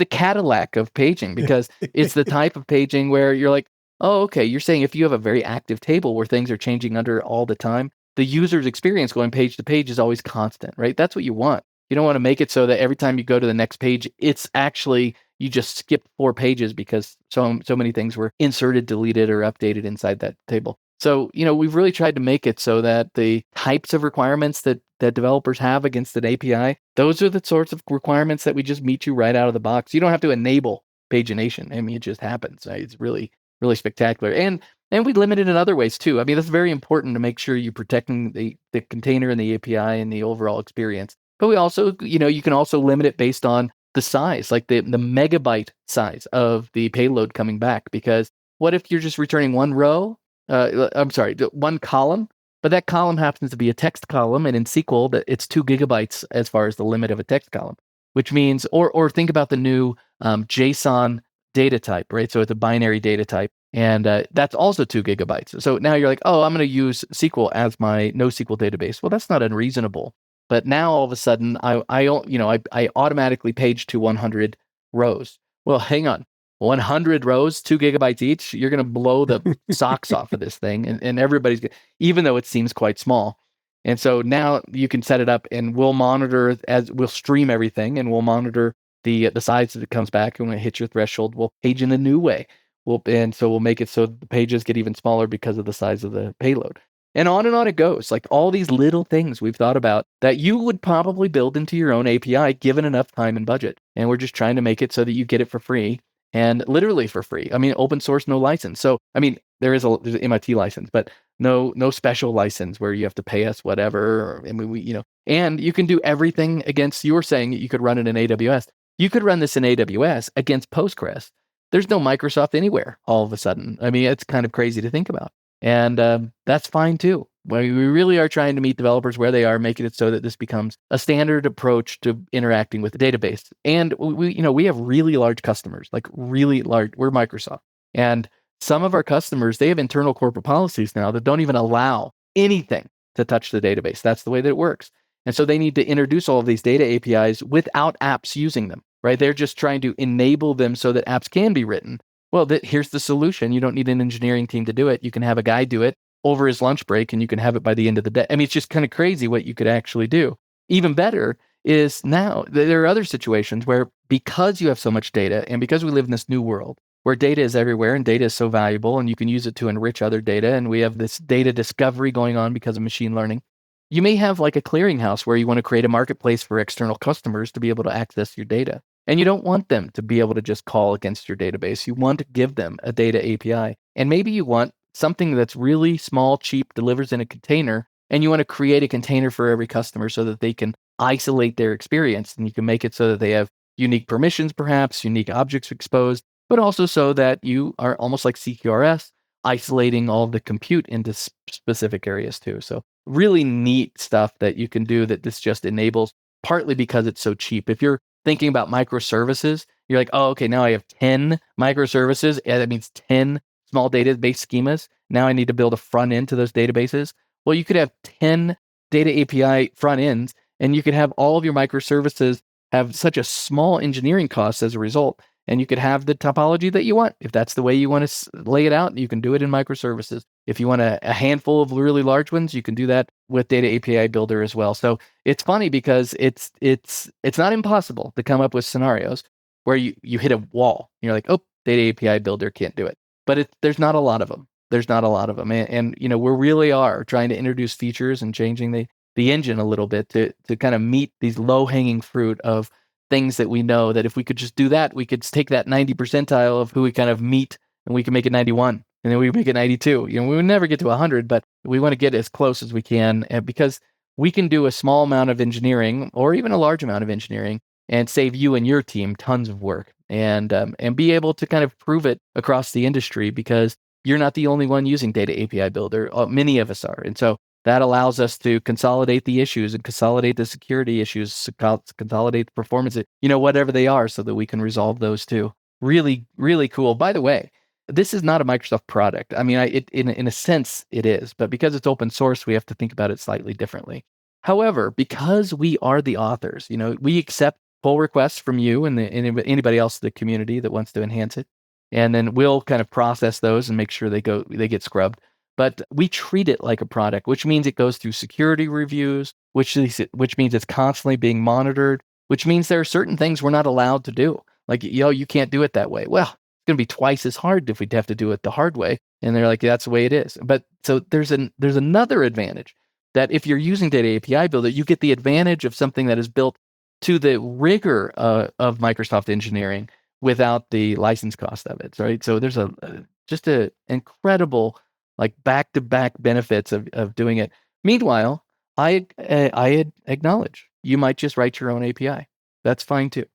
Cadillac of paging, because it's the type of paging where you're like, oh, okay, you're saying if you have a very active table where things are changing under all the time, the user's experience going page to page is always constant, right? That's what you want. You don't want to make it so that every time you go to the next page, it's actually, you just skip 4 pages because so many things were inserted, deleted, or updated inside that table. So, we've really tried to make it so that the types of requirements that developers have against an API, those are the sorts of requirements that we just meet you right out of the box. You don't have to enable pagination. I mean, it just happens. Right? It's really, really spectacular. And we limit it in other ways too. I mean, that's very important to make sure you're protecting the container and the API and the overall experience. But we also, you can also limit it based on the size, like the megabyte size of the payload coming back. Because what if you're just returning one row? One column, but that column happens to be a text column, and in SQL, that it's 2 gigabytes as far as the limit of a text column, which means, or think about the new JSON data type, right? So it's a binary data type, and that's also 2 gigabytes. So now you're like, oh, I'm going to use SQL as my NoSQL database. Well, that's not unreasonable. But now all of a sudden, I automatically page to 100 rows. Well, hang on. 100 rows, 2 gigabytes each, you're going to blow the socks off of this thing. And everybody's, even though it seems quite small. And so now you can set it up, and we'll monitor, as we'll stream everything, and we'll monitor the size that it comes back. And when it hits your threshold, we'll page in a new way. So we'll make it so the pages get even smaller because of the size of the payload. And on it goes. Like all these little things we've thought about that you would probably build into your own API given enough time and budget. And we're just trying to make it so that you get it for free, and literally for free. I mean, open source, no license. So, I mean, there's an MIT license, but no special license where you have to pay us whatever. I mean, and you can do everything against, you were saying you could run it in AWS. You could run this in AWS against Postgres. There's no Microsoft anywhere all of a sudden. I mean, it's kind of crazy to think about. And that's fine too. We really are trying to meet developers where they are, making it so that this becomes a standard approach to interacting with the database. And we have really large customers, like really large. We're Microsoft. And some of our customers, they have internal corporate policies now that don't even allow anything to touch the database. That's the way that it works. And so they need to introduce all of these data APIs without apps using them, right? They're just trying to enable them so that apps can be written. Well, here's the solution. You don't need an engineering team to do it. You can have a guy do it over his lunch break, and you can have it by the end of the day. I mean, it's just kind of crazy what you could actually do. Even better is now there are other situations where, because you have so much data and because we live in this new world where data is everywhere and data is so valuable and you can use it to enrich other data, and we have this data discovery going on because of machine learning, you may have like a clearinghouse where you want to create a marketplace for external customers to be able to access your data. And you don't want them to be able to just call against your database. You want to give them a data API. And maybe you want something that's really small, cheap, delivers in a container, and you want to create a container for every customer so that they can isolate their experience. And you can make it so that they have unique permissions, perhaps, unique objects exposed, but also so that you are almost like CQRS, isolating all of the compute into specific areas too. So really neat stuff that you can do that this just enables, partly because it's so cheap. If you're thinking about microservices, you're like, oh, okay, now I have 10 microservices. Yeah, that means 10 small database schemas. Now I need to build a front end to those databases. Well, you could have 10 data API front ends, and you could have all of your microservices have such a small engineering cost as a result. And you could have the topology that you want. If that's the way you want to lay it out, you can do it in microservices. If you want a handful of really large ones, you can do that with Data API Builder as well. So it's funny because it's not impossible to come up with scenarios where you hit a wall. You're like, oh, Data API Builder can't do it. But there's not a lot of them. There's not a lot of them. And we really are trying to introduce features and changing the engine a little bit to kind of meet these low-hanging fruit of things that we know that if we could just do that, we could take that 90 percentile of who we kind of meet and we can make it 91, and then we make it 92. We would never get to 100, but we want to get as close as we can, because we can do a small amount of engineering or even a large amount of engineering and save you and your team tons of work, and be able to kind of prove it across the industry, because you're not the only one using Data API Builder. Many of us are. And so that allows us to consolidate the issues and consolidate the security issues, consolidate the performance, whatever they are, so that we can resolve those too. Really, really cool. By the way, this is not a Microsoft product. I mean, in a sense it is, but because it's open source, we have to think about it slightly differently. However, because we are the authors, we accept pull requests from you and anybody else in the community that wants to enhance it. And then we'll kind of process those and make sure they get scrubbed. But we treat it like a product, which means it goes through security reviews, which means it's constantly being monitored, which means there are certain things we're not allowed to do. Like, you can't do it that way. Well, it's going to be twice as hard if we'd have to do it the hard way. And they're like, that's the way it is. But so there's another advantage, that if you're using Data API Builder, you get the advantage of something that is built to the rigor of Microsoft engineering without the license cost of it, right? So there's just an incredible, like, back-to-back benefits of doing it. Meanwhile, I acknowledge you might just write your own API. That's fine too.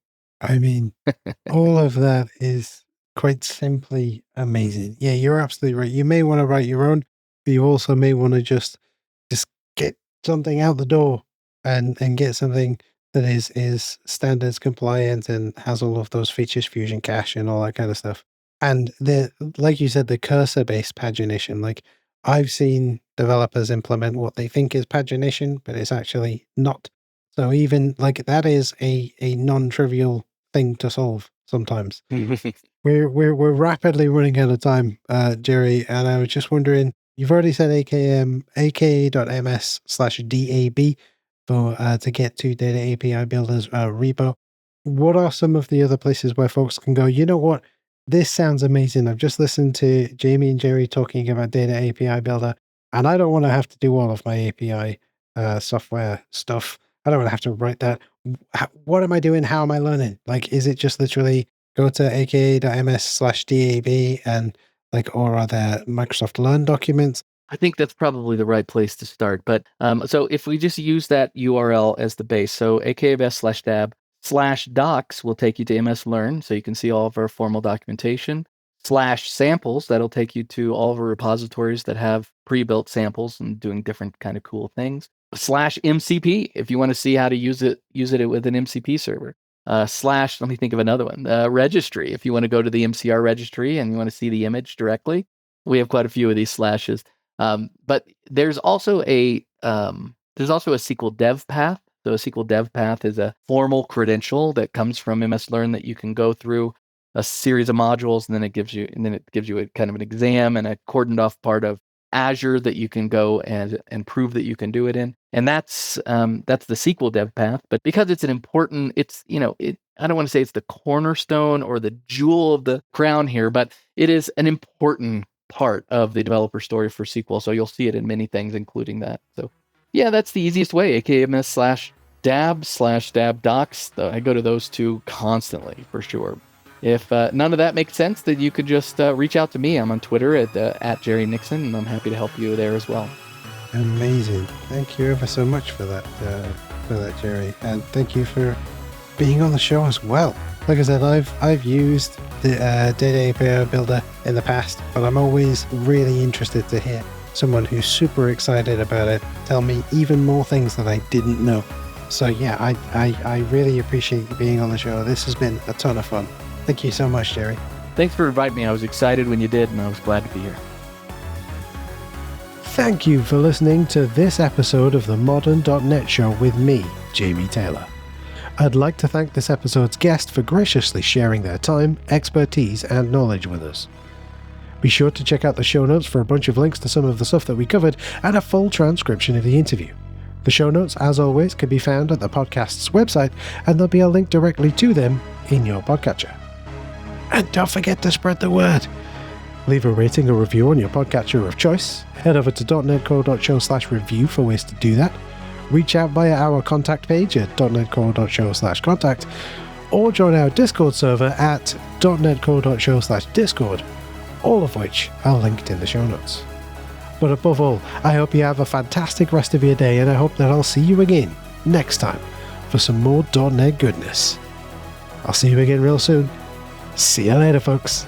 I mean, all of that is quite simply amazing. Yeah, you're absolutely right. You may want to write your own, but you also may want to just get something out the door and get something that is standards compliant and has all of those features, Fusion Cache and all that kind of stuff. And like you said, the cursor-based pagination, like, I've seen developers implement what they think is pagination, but it's actually not. So even like that is a non-trivial thing to solve sometimes. We're rapidly running out of time, Jerry, and I was just wondering, you've already said aka.ms/DAB for to get to Data API Builder's repo. What are some of the other places where folks can go, you know what, this sounds amazing. I've just listened to Jamie and Jerry talking about Data API Builder. And I don't want to have to do all of my API software stuff. I don't want to have to write that. What am I doing? How am I learning? Like, is it just literally go to aka.ms/DAB and like, or are there Microsoft Learn documents? I think that's probably the right place to start. But so if we just use that URL as the base, so aka.ms/dab/docs will take you to MS Learn, so you can see all of our formal documentation. /samples, that'll take you to all of our repositories that have pre-built samples and doing different kind of cool things. /MCP, if you want to see how to use it with an MCP server. Let me think of another one. Registry, if you want to go to the MCR registry and you want to see the image directly. We have quite a few of these slashes. But there's also a SQL dev path. So a SQL dev path is a formal credential that comes from MS Learn that you can go through a series of modules, and then it gives you a kind of an exam and a cordoned off part of Azure that you can go and prove that you can do it in. And that's the SQL dev path. But because it's an important, I don't want to say it's the cornerstone or the jewel of the crown here, but it is an important part of the developer story for SQL. So you'll see it in many things, including that. So yeah, that's the easiest way, aka.ms/dab/dab/docs. I go to those two constantly for sure. If none of that makes sense, then you could just reach out to me. I'm on Twitter at Jerry Nixon, and I'm happy to help you there as well. Amazing. Thank you ever so much for that, Jerry. And thank you for being on the show as well. Like I said, I've used the Data API Builder in the past, but I'm always really interested to hear someone who's super excited about it tell me even more things that I didn't know. So yeah, I really appreciate you being on the show. This has been a ton of fun. Thank you so much, Jerry. Thanks for inviting me. I was excited when you did, and I was glad to be here. Thank you for listening to this episode of the Modern.net Show with me, Jamie Taylor. I'd like to thank this episode's guest for graciously sharing their time, expertise, and knowledge with us. Be sure to check out the show notes for a bunch of links to some of the stuff that we covered and a full transcription of the interview. The show notes, as always, can be found at the podcast's website, and there'll be a link directly to them in your podcatcher. And don't forget to spread the word. Leave a rating or review on your podcatcher of choice. Head over to .netcore.show/review for ways to do that. Reach out via our contact page at .netcore.show/contact, or join our Discord server at .netcore.show/discord, all of which are linked in the show notes. But above all, I hope you have a fantastic rest of your day, and I hope that I'll see you again next time for some more .NET goodness. I'll see you again real soon. See you later, folks.